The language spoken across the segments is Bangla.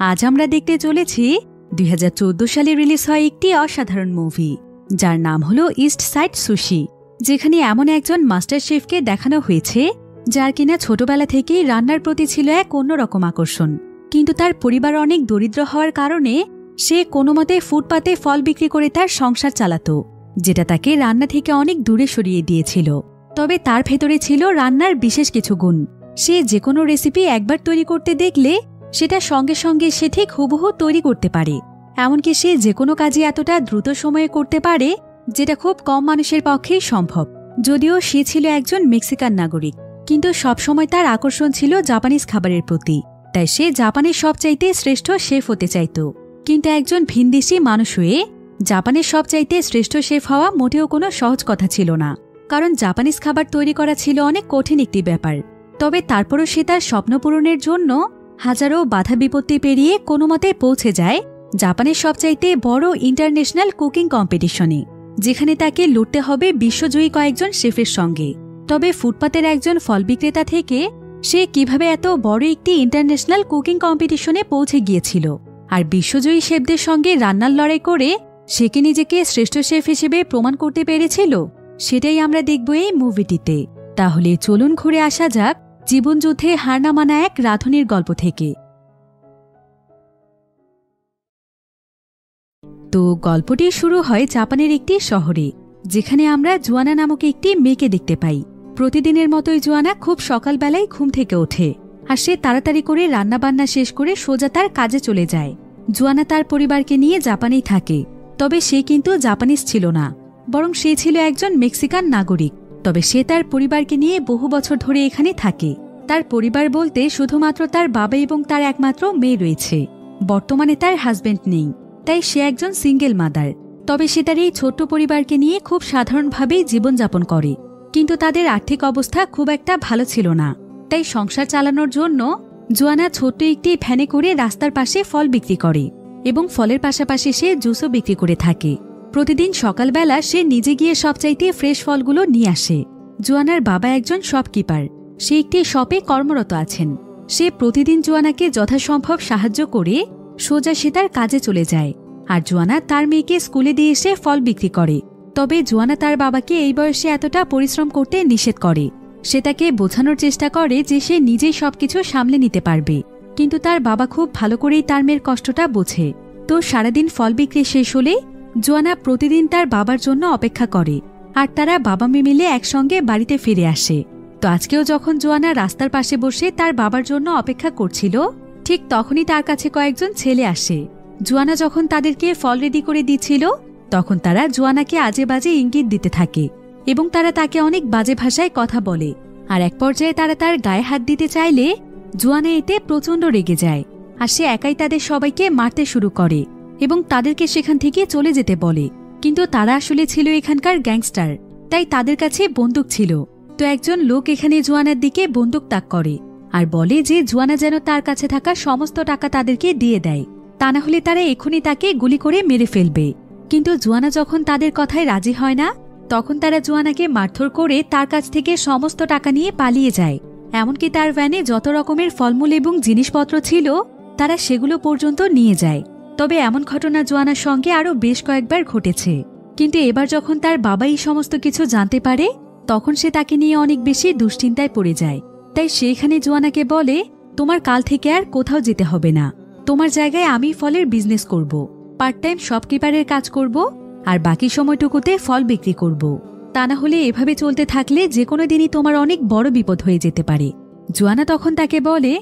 আজ আমরা দেখতে চলেছি 2014 সালে রিলিজ হয় একটি অসাধারণ মুভি, যার নাম হলো ইস্ট সাইড সুশি, যেখানে এমন একজন মাস্টার শেফকে দেখানো হয়েছে যার কিনা ছোটবেলা থেকেই রান্নার প্রতি ছিল এক অন্যরকম আকর্ষণ। কিন্তু তার পরিবার অনেক দরিদ্র হওয়ার কারণে সে কোনোমতে ফুটপাতে ফল বিক্রি করে তার সংসার চালাত, যেটা তাকে রান্না থেকে অনেক দূরে সরিয়ে দিয়েছিল। তবে তার ভেতরে ছিল রান্নার বিশেষ কিছু গুণ। সে যে কোনো রেসিপি একবার তৈরি করতে দেখলে সেটা সঙ্গে সঙ্গে সে ঠিক হুবহু তৈরি করতে পারে। এমনকি সে যে কোনো কাজই এতটা দ্রুত সময়ে করতে পারে যেটা খুব কম মানুষের পক্ষেই সম্ভব। যদিও সে ছিল একজন মেক্সিকান নাগরিক, কিন্তু সবসময় তার আকর্ষণ ছিল জাপানিজ খাবারের প্রতি। তাই সে জাপানের সবচাইতে শ্রেষ্ঠ শেফ হতে চাইত। কিন্তু একজন ভিনদেশী মানুষ হয়ে জাপানের সবচাইতে শ্রেষ্ঠ শেফ হওয়া মোটেও কোনো সহজ কথা ছিল না, কারণ জাপানিজ খাবার তৈরি করা ছিল অনেক কঠিন একটি ব্যাপার। তবে তারপরও সে তার স্বপ্ন পূরণের জন্য হাজারো বাধা বিপত্তি পেরিয়ে কোনোমতে পৌঁছে যায় জাপানের সবচাইতে বড় ইন্টারন্যাশনাল কুকিং কম্পিটিশনে, যেখানে তাকে লড়তে হবে বিশ্বজয়ী কয়েকজন শেফের সঙ্গে। তবে ফুটপাতের একজন ফল বিক্রেতা থেকে সে কিভাবে এত বড় একটি ইন্টারন্যাশনাল কুকিং কম্পিটিশনে পৌঁছে গিয়েছিল আর বিশ্বজয়ী শেফদের সঙ্গে রান্নার লড়াই করে সে কি নিজেকে শ্রেষ্ঠ শেফ হিসেবে প্রমাণ করতে পেরেছিল, সেটাই আমরা দেখব এই মুভিটিতে। তাহলে চলুন ঘুরে আসা যাক জীবনযুদ্ধে হার না মানা এক রাঁধুনির গল্প থেকে। তো গল্পটি শুরু হয় জাপানের একটি শহরে, যেখানে আমরা জোয়ানা নামক একটি মেয়েকে দেখতে পাই। প্রতিদিনের মতোই জোয়ানা খুব সকালবেলায় ঘুম থেকে ওঠে আর সে তাড়াতাড়ি করে রান্নাবান্না শেষ করে সোজা তার কাজে চলে যায়। জোয়ানা তার পরিবারকে নিয়ে জাপানেই থাকে, তবে সে কিন্তু জাপানিজ ছিল না, বরং সে ছিল একজন মেক্সিকান নাগরিক। তবে সে তার পরিবারকে নিয়ে বহু বছর ধরে এখানে থাকে। তার পরিবার বলতে শুধুমাত্র তার বাবা এবং তার একমাত্র মেয়ে রয়েছে। বর্তমানে তার হাজবেন্ড নেই, তাই সে একজন সিঙ্গেল মাদার। তবে সে তার এই ছোট্ট পরিবারকে নিয়ে খুব সাধারণভাবেই জীবনযাপন করে। কিন্তু তাদের আর্থিক অবস্থা খুব একটা ভালো ছিল না, তাই সংসার চালানোর জন্য জোয়ানা ছোট্ট একটি ভ্যানে করে রাস্তার পাশে ফল বিক্রি করে এবং ফলের পাশাপাশি সে জুসও বিক্রি করে থাকে। প্রতিদিন সকালবেলা সে নিজে গিয়ে সবচাইতে ফ্রেশ ফলগুলো নিয়ে আসে। জোয়ানার বাবা একজন শপকিপার, সে একটি শপে কর্মরত আছেন। সে প্রতিদিন জোয়ানাকে যথাসম্ভব সাহায্য করে সোজা সে তার কাজে চলে যায়। আর জোয়ানা তার মেয়েকে স্কুলে দিয়ে এসে ফল বিক্রি করে। তবে জোয়ানা তার বাবাকে এই বয়সে এতটা পরিশ্রম করতে নিষেধ করে। সে তাকে বোঝানোর চেষ্টা করে যে সে নিজেই সবকিছু সামলে নিতে পারবে, কিন্তু তার বাবা খুব ভালো করেই তার মেয়ের কষ্টটা বোঝে। তো সারাদিন ফল বিক্রি শেষ হলে জোয়ানা প্রতিদিন তার বাবার জন্য অপেক্ষা করে আর তারা বাবা মেয়ে মিলে একসঙ্গে বাড়িতে ফিরে আসে। তো আজকেও যখন জোয়ানা রাস্তার পাশে বসে তার বাবার জন্য অপেক্ষা করছিল, ঠিক তখনই তার কাছে কয়েকজন ছেলে আসে। জোয়ানা যখন তাদেরকে ফল রেডি করে দিচ্ছিল, তখন তারা জোয়ানাকে আজে বাজে ইঙ্গিত দিতে থাকে এবং তারা তাকে অনেক বাজে ভাষায় কথা বলে। আর এক পর্যায়ে তারা তার গায়ে হাত দিতে চাইলে জোয়ানা এতে প্রচণ্ড রেগে যায় আর সে একাই তাদের সবাইকে মারতে শুরু করে এবং তাদেরকে সেখান থেকে চলে যেতে বলে। কিন্তু তারা আসলে ছিল এখানকার গ্যাংস্টার, তাই তাদের কাছে বন্দুক ছিল। তো একজন লোক এখানে জোয়ানার দিকে বন্দুক তাক করে আর বলে যে জোয়ানা যেন তার কাছে থাকা সমস্ত টাকা তাদেরকে দিয়ে দেয়, তা না হলে তারা এখনই তাকে গুলি করে মেরে ফেলবে। কিন্তু জোয়ানা যখন তাদের কথায় রাজি হয় না, তখন তারা জোয়ানাকে মারধর করে তার কাছ থেকে সমস্ত টাকা নিয়ে পালিয়ে যায়। এমনকি তার ভ্যানে যত রকমের ফলমূল এবং জিনিসপত্র ছিল তারা সেগুলো পর্যন্ত নিয়ে যায়। তবে এমন ঘটনা জোয়ানার সঙ্গে আরও বেশ কয়েকবার ঘটেছে। কিন্তু এবার যখন তার বাবা এই সমস্ত কিছু জানতে পারে, তখন সে তাকে নিয়ে অনেক বেশি দুশ্চিন্তায় পড়ে যায়। তাই সেখানে জোয়ানাকে বলে, তোমার কাল থেকে আর কোথাও যেতে হবে না, তোমার জায়গায় আমি ফলের বিজনেস করব, পার্ট টাইম শপকিপারের কাজ করব আর বাকি সময়টুকুতে ফল বিক্রি করব। তা না হলে এভাবে চলতে থাকলে যে কোনো দিনই তোমার অনেক বড় বিপদ হয়ে যেতে পারে। জোয়ানা তখন তাকে বলে,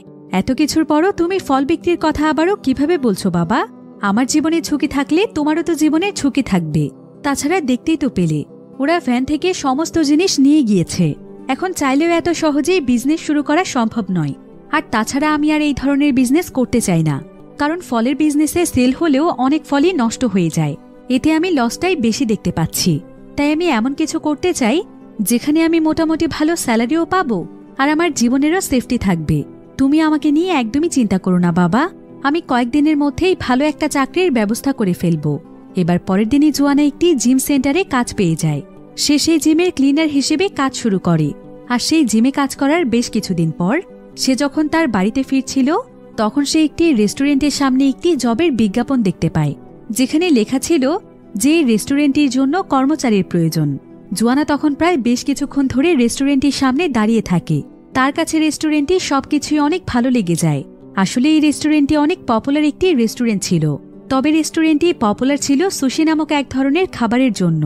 এত কিছুর পরও তুমি ফল বিক্রির কথা আবারও কিভাবে বলছো বাবা? আমার জীবনে ঝুঁকি থাকলে তোমারও তো জীবনের ঝুঁকি থাকবে। তাছাড়া দেখতেই তো পেলে ওরা ভ্যান থেকে সমস্ত জিনিস নিয়ে গিয়েছে। এখন চাইলেও এত সহজেই বিজনেস শুরু করা সম্ভব নয়। আর তাছাড়া আমি আর এই ধরনের বিজনেস করতে চাই না, কারণ ফলের বিজনেসে সেল হলেও অনেক ফলই নষ্ট হয়ে যায়। এতে আমি লসটাই বেশি দেখতে পাচ্ছি। তাই আমি এমন কিছু করতে চাই যেখানে আমি মোটামুটি ভালো স্যালারিও পাবো আর আমার জীবনেরও সেফটি থাকবে। তুমি আমাকে নিয়ে একদমই চিন্তা করো না বাবা, আমি কয়েকদিনের মধ্যেই ভালো একটা চাকরির ব্যবস্থা করে ফেলবো। এবার পরের দিনই জোয়ানা একটি জিম সেন্টারে কাজ পেয়ে যায়। সে সেই জিমের ক্লিনার হিসেবে কাজ শুরু করে। আর সেই জিমে কাজ করার বেশ কিছুদিন পর সে যখন তার বাড়িতে ফিরছিল, তখন সে একটি রেস্টুরেন্টের সামনে একটি জবের বিজ্ঞাপন দেখতে পায়, যেখানে লেখা ছিল যে রেস্টুরেন্টের জন্য কর্মচারীর প্রয়োজন। জোয়ানা তখন প্রায় বেশ কিছুক্ষণ ধরে রেস্টুরেন্টের সামনে দাঁড়িয়ে থাকে। তার কাছে রেস্টুরেন্টে সবকিছুই অনেক ভালো লেগে যায়। আসলে এই রেস্টুরেন্টটি অনেক পপুলার একটি রেস্টুরেন্ট ছিল। তবে রেস্টুরেন্টটি পপুলার ছিল সুশি নামক এক ধরনের খাবারের জন্য,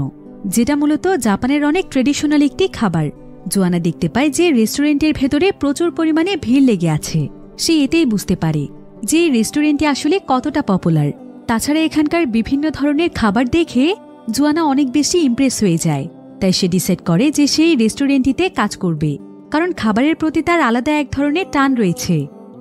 যেটা মূলত জাপানের অনেক ট্রেডিশনাল একটি খাবার। জোয়ানা দেখতে পায় যে রেস্টুরেন্টের ভেতরে প্রচুর পরিমাণে ভিড় লেগে আছে। সে এতেই বুঝতে পারে যে রেস্টুরেন্টটি আসলে কতটা পপুলার। তাছাড়া এখানকার বিভিন্ন ধরনের খাবার দেখে জোয়ানা অনেক বেশি ইমপ্রেস হয়ে যায়। তাই সে ডিসাইড করে যে সেই রেস্টুরেন্টটিতে কাজ করবে, কারণ খাবারের প্রতি তার আলাদা এক ধরনের টান রয়েছে।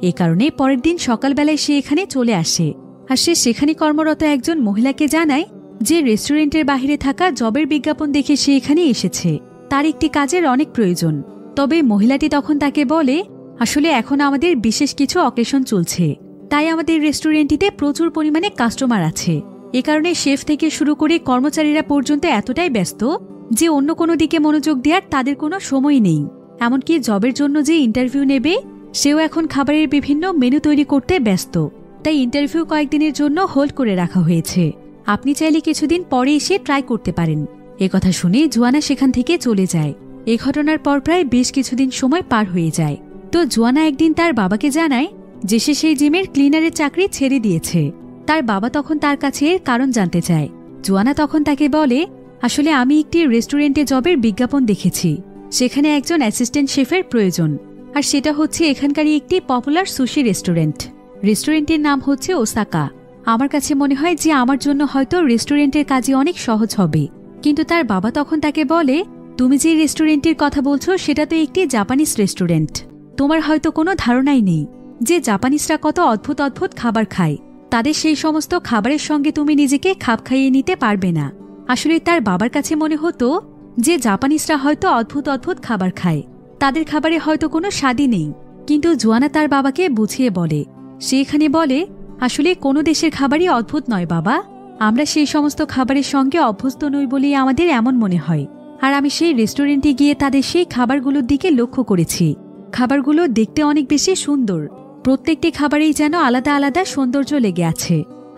এ কারণে পরের দিন সকালবেলায় সে এখানে চলে আসে, আর সে সেখানে কর্মরত একজন মহিলাকে জানায় যে রেস্টুরেন্টের বাহিরে থাকা জবের বিজ্ঞাপন দেখে সে এখানে এসেছে, তার একটি কাজের অনেক প্রয়োজন। তবে মহিলাটি তখন তাকে বলে, আসলে এখন আমাদের বিশেষ কিছু অকেশন চলছে, তাই আমাদের রেস্টুরেন্টটিতে প্রচুর পরিমাণে কাস্টমার আছে। এ কারণে শেফ থেকে শুরু করে কর্মচারীরা পর্যন্ত এতটাই ব্যস্ত যে অন্য কোনো দিকে মনোযোগ দেওয়ার তাদের কোনো সময় নেই। এমনকি জবের জন্য যে ইন্টারভিউ নেবে সেও এখন খাবারের বিভিন্ন মেনু তৈরি করতে ব্যস্ত। তাই ইন্টারভিউ কয়েকদিনের জন্য হোল্ড করে রাখা হয়েছে। আপনি চাইলে কিছুদিন পরে এসে ট্রাই করতে পারেন। একথা শুনে জোয়ানা সেখান থেকে চলে যায়। এ ঘটনার পর প্রায় বেশ কিছুদিন সময় পার হয়ে যায়। তো জোয়ানা একদিন তার বাবাকে জানায় যে সে সেই জিমের ক্লিনারের চাকরি ছেড়ে দিয়েছে। তার বাবা তখন তার কাছে এর কারণ জানতে চায়। জোয়ানা তখন তাকে বলে, আসলে আমি একটি রেস্টুরেন্টে জবের বিজ্ঞাপন দেখেছি, সেখানে একজন অ্যাসিস্ট্যান্ট শেফের প্রয়োজন, আর সেটা হচ্ছে এখানকারই একটি পপুলার সুশি রেস্টুরেন্ট। রেস্টুরেন্টের নাম হচ্ছে ওসাকা। আমার কাছে মনে হয় যে আমার জন্য হয়তো রেস্টুরেন্টের কাজই অনেক সহজ হবে। কিন্তু তার বাবা তখন তাকে বলে, তুমি যে রেস্টুরেন্টের কথা বলছো সেটা তো একটি জাপানিজ রেস্টুরেন্ট। তোমার হয়তো কোনো ধারণাই নেই যে জাপানিজরা কত অদ্ভুত অদ্ভুত খাবার খায়। তাদের সেই সমস্ত খাবারের সঙ্গে তুমি নিজেকে খাপ খাইয়ে নিতে পারবে না। আসলে তার বাবার কাছে মনে হতো যে জাপানিজরা হয়তো অদ্ভুত অদ্ভুত খাবার খায়, তাদের খাবারে হয়তো কোনো স্বাদই নেই। কিন্তু জোয়ানা তার বাবাকে বুঝিয়ে বলে, সে এখানে বলে, আসলে কোনো দেশের খাবারই অদ্ভুত নয় বাবা, আমরা সেই সমস্ত খাবারের সঙ্গে অভ্যস্ত নই বলেই আমাদের এমন মনে হয়। আর আমি সেই রেস্টুরেন্টে গিয়ে তাদের সেই খাবারগুলোর দিকে লক্ষ্য করেছি। খাবারগুলো দেখতে অনেক বেশি সুন্দর, প্রত্যেকটি খাবারেই যেন আলাদা আলাদা সৌন্দর্য লেগে আছে।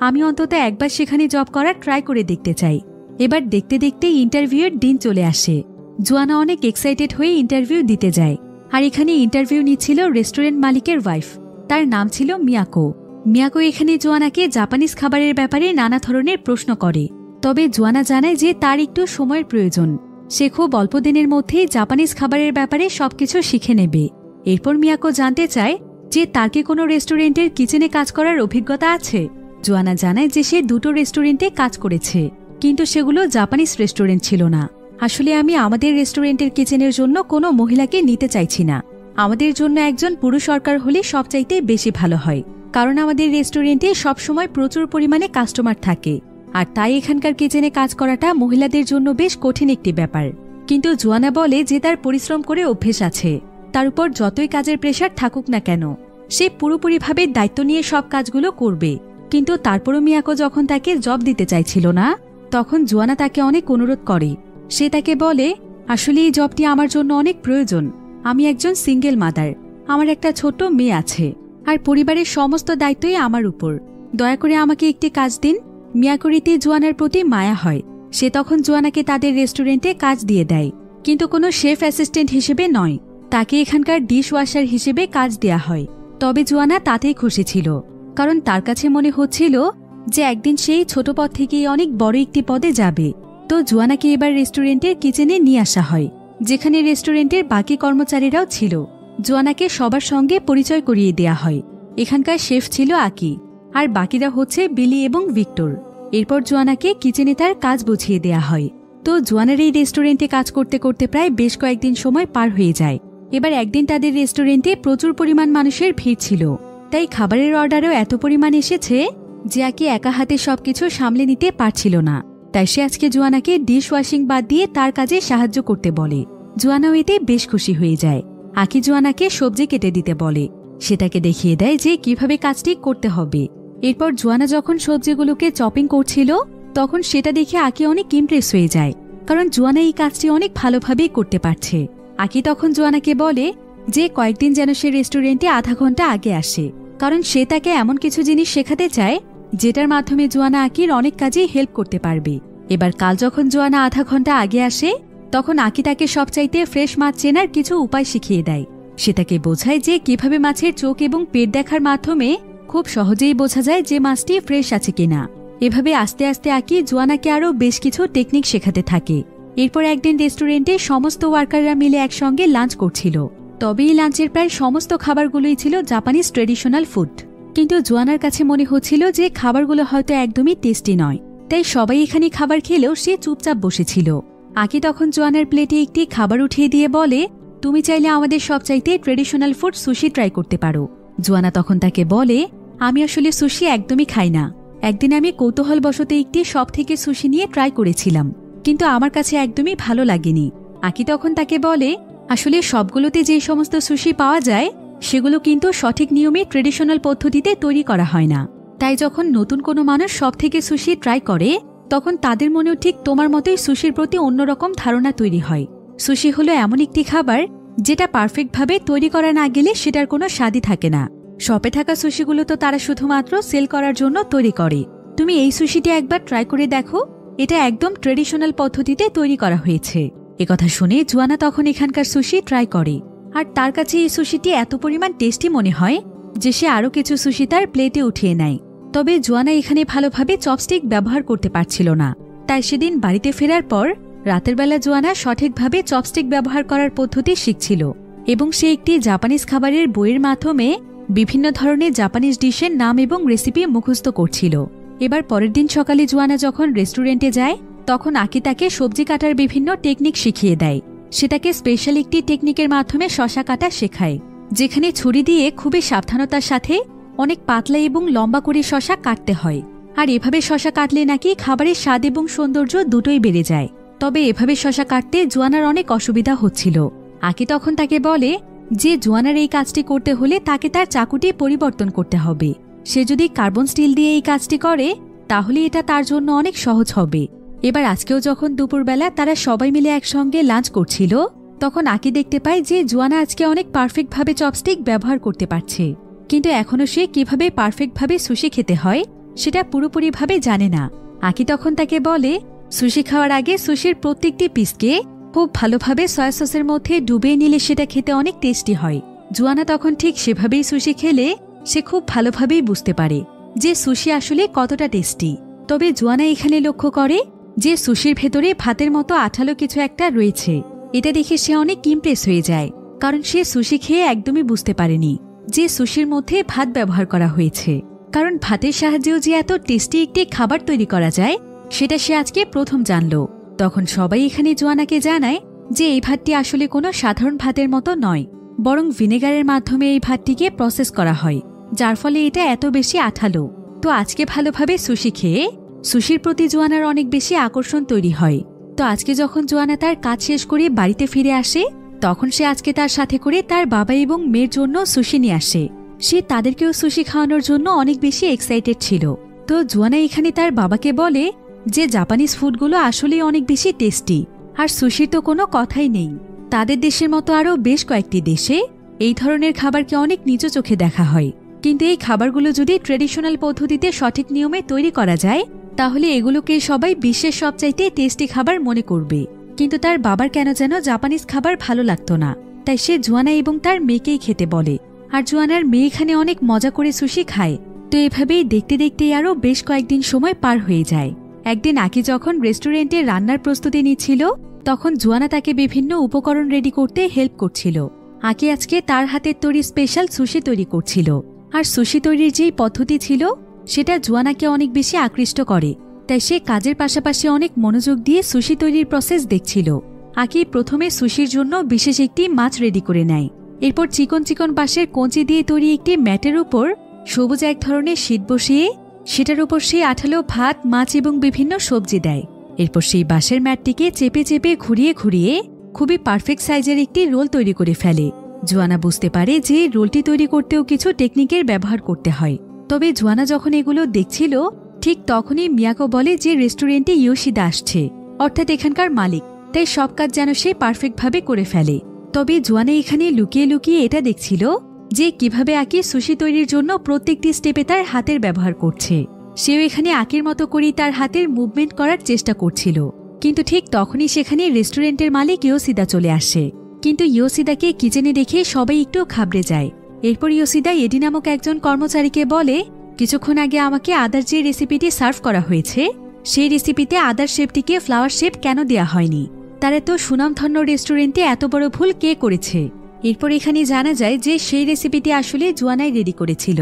আমি অন্তত একবার সেখানে জব করার ট্রাই করে দেখতে চাই। এবার দেখতে দেখতে ইন্টারভিউয়ের দিন চলে আসে। জোয়ানা অনেক এক্সাইটেড হয়ে ইন্টারভিউ দিতে যায়। আর এখানে ইন্টারভিউ নিচ্ছিল রেস্টুরেন্ট মালিকের ওয়াইফ, তার নাম ছিল মিয়াকো। মিয়াকো এখানে জোয়ানাকে জাপানিজ খাবারের ব্যাপারে নানা ধরনের প্রশ্ন করে। তবে জোয়ানা জানায় যে তার একটু সময়ের প্রয়োজন, সে খুব অল্প দিনের মধ্যেই জাপানিজ খাবারের ব্যাপারে সবকিছু শিখে নেবে। এরপর মিয়াকো জানতে চায় যে তার কি কোনো রেস্টুরেন্টের কিচেনে কাজ করার অভিজ্ঞতা আছে। জোয়ানা জানায় যে সে দুটো রেস্টুরেন্টে কাজ করেছে, কিন্তু সেগুলো জাপানিজ রেস্টুরেন্ট ছিল না। আসলে আমি আমাদের রেস্টুরেন্টের কিচেনের জন্য কোনো মহিলাকে নিতে চাইছি না। আমাদের জন্য একজন পুরুষ সরকার হলে সবচাইতে বেশি ভালো হয়, কারণ আমাদের রেস্টুরেন্টে সবসময় প্রচুর পরিমাণে কাস্টমার থাকে, আর তাই এখানকার কিচেনে কাজ করাটা মহিলাদের জন্য বেশ কঠিন একটি ব্যাপার। কিন্তু জোয়ানা বলে যে তার পরিশ্রম করে অভ্যেস আছে, তার উপর যতই কাজের প্রেশার থাকুক না কেন সে পুরোপুরিভাবে দায়িত্ব নিয়ে সব কাজগুলো করবে। কিন্তু তারপরও মিয়াকো যখন তাকে জব দিতে চাইছিল না, তখন জোয়ানা তাকে অনেক অনুরোধ করে। সে তাকে বলে, আসলে এই জবটি আমার জন্য অনেক প্রয়োজন। আমি একজন সিঙ্গেল মাদার, আমার একটা ছোট্ট মেয়ে আছে, আর পরিবারের সমস্ত দায়িত্বই আমার উপর। দয়া করে আমাকে একটি কাজ দিন। মিয়াকোরিতে জোয়ানার প্রতি মায়া হয়। সে তখন জোয়ানাকে তাদের রেস্টুরেন্টে কাজ দিয়ে দেয়, কিন্তু কোনো শেফ অ্যাসিস্ট্যান্ট হিসেবে নয়, তাকে এখানকার ডিশ ওয়াশার হিসেবে কাজ দেয়া হয়। তবে জোয়ানা তাতেই খুশি ছিল, কারণ তার কাছে মনে হচ্ছিল যে একদিন সেই ছোট পদ থেকেই অনেক বড় একটি পদে যাবে। তো জোয়ানাকে এবার রেস্টুরেন্টের কিচেনে নিয়ে আসা হয়, যেখানে রেস্টুরেন্টের বাকি কর্মচারীরাও ছিল। জোয়ানাকে সবার সঙ্গে পরিচয় করিয়ে দেয়া হয়। এখানকার শেফ ছিল আকি, আর বাকিরা হচ্ছে বিলি এবং ভিক্টর। এরপর জোয়ানাকে কিচেনে তার কাজ বুঝিয়ে দেয়া হয়। তো জোয়ানার এই রেস্টুরেন্টে কাজ করতে করতে প্রায় বেশ কয়েকদিন সময় পার হয়ে যায়। এবার একদিন তাদের রেস্টুরেন্টে প্রচুর পরিমাণ মানুষের ভিড় ছিল, তাই খাবারের অর্ডারও এত পরিমাণ এসেছে যে আকি একা হাতে সবকিছু সামলে নিতে পারছিল না। তাই সে আজকে জোয়ানাকে ডিশ ওয়াশিং বাদ দিয়ে তার কাজে সাহায্য করতে বলে। জোয়ানাও এতে বেশ খুশি হয়ে যায়। আকি জোয়ানাকে সবজি কেটে দিতে বলে, সেটাকে দেখিয়ে দেয় যে কিভাবে কাজটি করতে হবে। এরপর জোয়ানা যখন সবজিগুলোকে চপিং করছিল, তখন সেটা দেখে আকি অনেক ইমপ্রেস হয়ে যায়, কারণ জোয়ানা এই কাজটি অনেক ভালোভাবেই করতে পারছে। আকি তখন জোয়ানাকে বলে যে কয়েকদিন যেন সে রেস্টুরেন্টে আধা ঘন্টা আগে আসে, কারণ সে তাকে এমন কিছু জিনিস শেখাতে চায় যেটার মাধ্যমে জোয়ানা আকির অনেক কাজেই হেল্প করতে পারবে। এবার কাল যখন জোয়ানা আধা ঘন্টা আগে আসে তখন আকি তাকে সবচাইতে ফ্রেশ মাছ চেনার কিছু উপায় শিখিয়ে দেয়। সে তাকে বোঝায় যে কিভাবে মাছের চোখ এবং পেট দেখার মাধ্যমে খুব সহজেই বোঝা যায় যে মাছটি ফ্রেশ আছে কিনা। এভাবে আস্তে আস্তে আকি জোয়ানাকে আরও বেশ কিছু টেকনিক শেখাতে থাকে। এরপর একদিন রেস্টুরেন্টে সমস্ত ওয়ার্কাররা মিলে একসঙ্গে লাঞ্চ করছিল। তবে এই লাঞ্চের প্রায় সমস্ত খাবারগুলোই ছিল জাপানিজ ট্রেডিশনাল ফুড। কিন্তু জোয়ানার কাছে মনে হচ্ছিল যে খাবারগুলো হয়তো একদমই টেস্টি নয়, তাই সবাই এখানে খাবার খেলেও সে চুপচাপ বসেছিল। আকি তখন জোয়ানার প্লেটে একটি খাবার উঠিয়ে দিয়ে বলে, তুমি চাইলে আমাদের সবচাইতে ট্রেডিশনাল ফুড সুশি ট্রাই করতে পারো। জোয়ানা তখন তাকে বলে, আমি আসলে সুশি একদমই খাই না। একদিন আমি কৌতূহলবশত একটি শপ থেকে সুশি নিয়ে ট্রাই করেছিলাম, কিন্তু আমার কাছে একদমই ভালো লাগেনি। আকি তখন তাকে বলে, আসলে সবগুলোতে যে সমস্ত সুশি পাওয়া যায় সেগুলো কিন্তু সঠিক নিয়মে ট্রেডিশনাল পদ্ধতিতে তৈরি করা হয় না। তাই যখন নতুন কোনো মানুষ সব থেকে সুশি ট্রাই করে তখন তাদের মনেও ঠিক তোমার মতোই সুশির প্রতি অন্যরকম ধারণা তৈরি হয়। সুশি হলো এমন একটি খাবার যেটা পারফেক্টভাবে তৈরি করা না গেলে সেটার কোনো স্বাদই থাকে না। শপে থাকা সুশিগুলো তো তারা শুধুমাত্র সেল করার জন্য তৈরি করে। তুমি এই সুশিটি একবার ট্রাই করে দেখো, এটা একদম ট্রেডিশনাল পদ্ধতিতে তৈরি করা হয়েছে। একথা শুনে জোয়ানা তখন এখানকার সুশি ট্রাই করে, আর তার কাছে এই সুশিটি এত পরিমাণ টেস্টি মনে হয় যে সে আরও কিছু সুশি তার প্লেটে উঠিয়ে নেয়। তবে জোয়ানা এখানে ভালোভাবে চপস্টিক ব্যবহার করতে পারছিল না, তাই সেদিন বাড়িতে ফেরার পর রাতের বেলা জোয়ানা সঠিকভাবে চপস্টিক ব্যবহার করার পদ্ধতি শিখছিল এবং সে একটি জাপানিজ খাবারের বইয়ের মাধ্যমে বিভিন্ন ধরনের জাপানিজ ডিশের নাম এবং রেসিপি মুখস্থ করছিল। এবার পরের দিন সকালে জোয়ানা যখন রেস্টুরেন্টে যায় তখন আকি তাকে সবজি কাটার বিভিন্ন টেকনিক শিখিয়ে দেয়। সে তাকে স্পেশাল একটি টেকনিকের মাধ্যমে শসা কাটা শেখায়, যেখানে ছুরি দিয়ে খুবই সাবধানতার সাথে অনেক পাতলা এবং লম্বা করে শসা কাটতে হয়। আর এভাবে শসা কাটলে নাকি খাবারের স্বাদ এবং সৌন্দর্য দুটোই বেড়ে যায়। তবে এভাবে শসা কাটতে জোয়ানার অনেক অসুবিধা হচ্ছিল। আকি তখন তাকে বলে যে জোয়ানার এই কাজটি করতে হলে তাকে তার চাকুটি পরিবর্তন করতে হবে। সে যদি কার্বন স্টিল দিয়ে এই কাজটি করে তাহলে এটা তার জন্য অনেক সহজ হবে। এবার আজকেও যখন দুপুরবেলা তারা সবাই মিলে একসঙ্গে লাঞ্চ করছিল তখন আকি দেখতে পায় যে জোয়ানা আজকে অনেক পারফেক্টভাবে চপস্টিক ব্যবহার করতে পারছে, কিন্তু এখনও সে কিভাবে পারফেক্টভাবে সুশি খেতে হয় সেটা পুরোপুরিভাবে জানে না। আকি তখন তাকে বলে, সুশি খাওয়ার আগে সুশির প্রত্যেকটি পিসকে খুব ভালোভাবে সয়া সসের মধ্যে ডুবিয়ে নিলে সেটা খেতে অনেক টেস্টি হয়। জোয়ানা তখন ঠিক সেভাবেই সুশি খেলে সে খুব ভালোভাবেই বুঝতে পারে যে সুশি আসলে কতটা টেস্টি। তবে জোয়ানা এখানে লক্ষ্য করে যে সুশির ভেতরে ভাতের মতো আঠালো কিছু একটা রয়েছে। এটা দেখে সে অনেক ইমপ্রেস হয়ে যায়, কারণ সে সুশি খেয়ে একদমই বুঝতে পারেনি যে সুশির মধ্যে ভাত ব্যবহার করা হয়েছে। কারণ ভাতের সাহায্যেও যে এত টেস্টি একটি খাবার তৈরি করা যায় সেটা সে আজকে প্রথম জানল। তখন সবাই এখানে জোয়ানাকে জানায় যে এই ভাতটি আসলে কোনো সাধারণ ভাতের মতো নয়, বরং ভিনেগারের মাধ্যমে এই ভাতটিকে প্রসেস করা হয়, যার ফলে এটা এত বেশি আঠালো। তো আজকে ভালোভাবে সুশি খেয়ে সুশির প্রতি জোয়ানার অনেক বেশি আকর্ষণ তৈরি হয়। তো আজকে যখন জোয়ানা তার কাজ শেষ করে বাড়িতে ফিরে আসে তখন সে আজকে তার সাথে করে তার বাবা এবং মেয়ের জন্য সুশি নিয়ে আসে। সে তাদেরকেও সুশি খাওয়ানোর জন্য অনেক বেশি এক্সাইটেড ছিল। তো জোয়ানা এখানে তার বাবাকে বলে যে জাপানিজ ফুডগুলো আসলেই অনেক বেশি টেস্টি, আর সুশির তো কোনো কথাই নেই। তাদের দেশের মতো আরও বেশ কয়েকটি দেশে এই ধরনের খাবারকে অনেক নিচু চোখে দেখা হয়, কিন্তু এই খাবারগুলো যদি ট্রেডিশনাল পদ্ধতিতে সঠিক নিয়মে তৈরি করা যায় তাহলে এগুলোকে সবাই বিশ্বের সবচাইতে টেস্টি খাবার মনে করবে। কিন্তু তার বাবার কেন যেন জাপানিজ খাবার ভালো লাগতো না, তাই সে জোয়ানা এবং তার মেয়েকেই খেতে বলে। আর জোয়ানার মেয়ে এখানে অনেক মজা করে সুশি খায়। তো এভাবেই দেখতে দেখতে আরও বেশ কয়েকদিন সময় পার হয়ে যায়। একদিন আকি যখন রেস্টুরেন্টে রান্নার প্রস্তুতি নিচ্ছিল তখন জোয়ানা তাকে বিভিন্ন উপকরণ রেডি করতে হেল্প করছিল। আকি আজকে তার হাতের তৈরি স্পেশাল সুশি তৈরি করছিল, আর সুশি তৈরির যেই পদ্ধতি ছিল সেটা জোয়ানাকে অনেক বেশি আকৃষ্ট করে, তাই সে কাজের পাশাপাশি অনেক মনোযোগ দিয়ে সুশি তৈরির প্রসেস দেখছিল। আকি প্রথমে সুশির জন্য বিশেষ একটি মাছ রেডি করে নেয়। এরপর চিকন চিকন বাঁশের কঞ্চি দিয়ে তৈরি একটি ম্যাটের উপর সবুজ এক ধরনের শীট বসিয়ে সেটার উপর সে আঠালো ভাত, মাছ এবং বিভিন্ন সবজি দেয়। এরপর সেই বাঁশের ম্যাটটিকে চেপে চেপে ঘুরিয়ে ঘুরিয়ে খুবই পারফেক্ট সাইজের একটি রোল তৈরি করে ফেলে। জোয়ানা বুঝতে পারে যে রোলটি তৈরি করতেও কিছু টেকনিকের ব্যবহার করতে হয়। তবে জোয়ানা যখন এগুলো দেখছিল ঠিক তখনই মিয়াকো বলে যে রেস্টুরেন্টে ইয়োশিদা আসছে, অর্থাৎ এখানকার মালিক, তাই সব কাজ যেন সে পারফেক্টভাবে করে ফেলে। তবে জোয়ানা এখানে লুকিয়ে লুকিয়ে এটা দেখছিল যে কিভাবে আকি সুশি তৈরির জন্য প্রত্যেকটি স্টেপে তার হাতের ব্যবহার করছে। সেও এখানে আকির মতো করেই তার হাতের মুভমেন্ট করার চেষ্টা করছিল। কিন্তু ঠিক তখনই সেখানে রেস্টুরেন্টের মালিক ইয়োশিদা চলে আসে। কিন্তু ইয়োশিদাকে কিচেনে দেখে সবাই একটু ঘাবড়ে যায়। এরপর ইয়োশিদা এডি নামক একজন কর্মচারীকে বলে, কিছুক্ষণ আগে আমাকে আদার যে রেসিপিটি সার্ভ করা হয়েছে সেই রেসিপিতে আদার শেপটিকে ফ্লাওয়ার শেপ কেন দেয়া হয়নি? তার এত সুনামধন্য রেস্টুরেন্টে এত বড় ভুল কে করেছে? এরপর এখানে জানা যায় যে সেই রেসিপিটি আসলে জোয়ানাই রেডি করেছিল।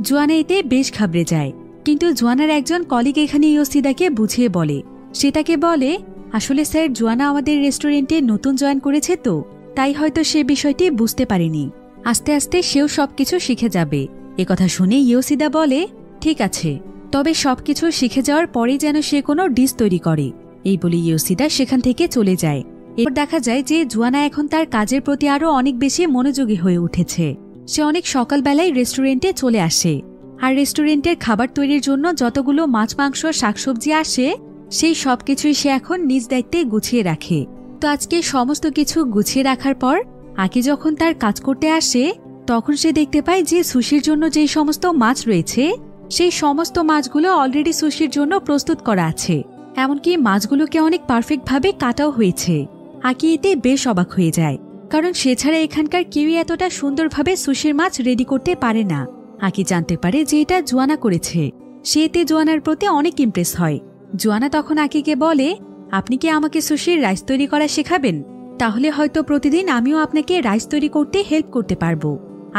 জোয়ানা এতে বেশ ঘাবড়ে যায়। কিন্তু জোয়ানার একজন কলিগ এখানে ইয়োশিদাকে বুঝিয়ে বলে। সে তাকে বলে, আসলে স্যার, জোয়ানা আমাদের রেস্টুরেন্টে নতুন জয়েন করেছে, তো তাই হয়তো সে বিষয়টি বুঝতে পারেনি। আস্তে আস্তে সেও সবকিছু শিখে যাবে। একথা শুনে ইয়োশিদা বলে, ঠিক আছে, তবে সবকিছু শিখে যাওয়ার পরেই যেন সে কোনো ডিশ তৈরি করে। এই বলে ইয়োশিদা সেখান থেকে চলে যায়। এরপর দেখা যায় যে জোয়ানা এখন তার কাজের প্রতি আরও অনেক বেশি মনোযোগী হয়ে উঠেছে। সে অনেক সকালবেলায় রেস্টুরেন্টে চলে আসে, আর রেস্টুরেন্টের খাবার তৈরির জন্য যতগুলো মাছ, মাংস, শাকসবজি আসে সেই সবকিছুই সে এখন নিজ দায়িত্বে গুছিয়ে রাখে। তো আজকে সমস্ত কিছু গুছিয়ে রাখার পর আকি যখন তার কাজ করতে আসে তখন সে দেখতে পায় যে সুশির জন্য যেই সমস্ত মাছ রয়েছে সেই সমস্ত মাছগুলো অলরেডি সুশির জন্য প্রস্তুত করা আছে। এমনকি মাছগুলোকে অনেক পারফেক্টভাবে কাটাও হয়েছে। আকি এতে বেশ অবাক হয়ে যায়, কারণ সে ছাড়া এখানকার কেউই এতটা সুন্দরভাবে সুশির মাছ রেডি করতে পারে না। আকি জানতে পারে যে এটা জোয়ানা করেছে। সে এতে জোয়ানার প্রতি অনেক ইমপ্রেস হয়। জোয়ানা তখন আকিকে বলে, আপনি কি আমাকে সুশির রাইস তৈরি করা শেখাবেন? তাহলে হয়তো প্রতিদিন আমিও আপনাকে রাইস তৈরি করতে হেল্প করতে পারবো।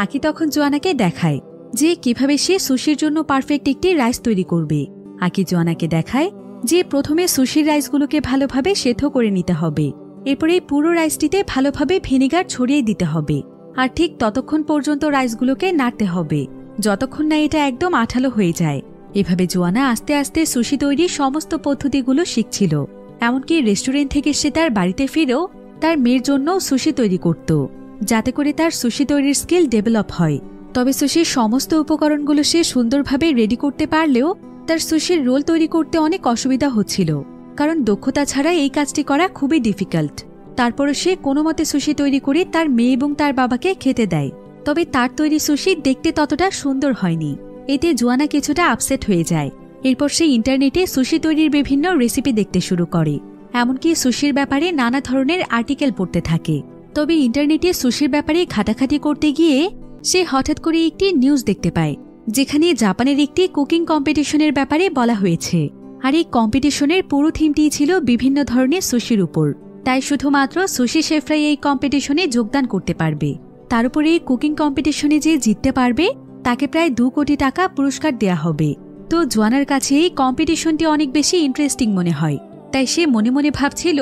আকি তখন জোয়ানাকে দেখায় যে কিভাবে সে সুশির জন্য পারফেক্ট একটি রাইস তৈরি করবে। আকি জোয়ানাকে দেখায় যে প্রথমে সুশির রাইসগুলোকে ভালোভাবে সেদ্ধ করে নিতে হবে। এরপর এই পুরো রাইসটিতে ভালোভাবে ভিনেগার ছড়িয়ে দিতে হবে, আর ঠিক ততক্ষণ পর্যন্ত রাইসগুলোকে নাড়তে হবে যতক্ষণ না এটা একদম আঠালো হয়ে যায়। এভাবে জোয়ানা আস্তে আস্তে সুশি তৈরির সমস্ত পদ্ধতিগুলো শিখছিল। এমনকি রেস্টুরেন্ট থেকে সে তার বাড়িতে ফিরেও তার মেয়ের জন্য সুশি তৈরি করত, যাতে করে তার সুশি তৈরির স্কিল ডেভেলপ হয়। তবে সুশির সমস্ত উপকরণগুলো সে সুন্দরভাবে রেডি করতে পারলেও তার সুশির রোল তৈরি করতে অনেক অসুবিধা হচ্ছিল, কারণ দক্ষতা ছাড়া এই কাজটি করা খুবই ডিফিকাল্ট। তারপরও সে কোনো মতে সুশি তৈরি করে তার মেয়ে এবং তার বাবাকে খেতে দেয়। তবে তার তৈরি সুশি দেখতে ততটা সুন্দর হয়নি। এতে জোয়ানা কিছুটা আপসেট হয়ে যায়। এরপর সে ইন্টারনেটে সুশি তৈরির বিভিন্ন রেসিপি দেখতে শুরু করে, এমনকি সুশির ব্যাপারে নানা ধরনের আর্টিকেল পড়তে থাকে। তবে ইন্টারনেটে সুশির ব্যাপারে ঘাটাঘাটি করতে গিয়ে সে হঠাৎ করে একটি নিউজ দেখতে পায়, যেখানে জাপানের একটি কুকিং কম্পিটিশনের ব্যাপারে বলা হয়েছে। আর এই কম্পিটিশনের পুরো থিমটি ছিল বিভিন্ন ধরনের সুশির উপর। তাই শুধুমাত্র সুশি শেফরাই এই কম্পিটিশনে যোগদান করতে পারবে। তার উপরে এই কুকিং কম্পিটিশনে যে জিততে পারবে তাকে প্রায় 2 কোটি টাকা পুরস্কার দেয়া হবে। তো জোয়ানার কাছে এই কম্পিটিশনটি অনেক বেশি ইন্টারেস্টিং মনে হয়। তাই সে মনে মনে ভাবছিল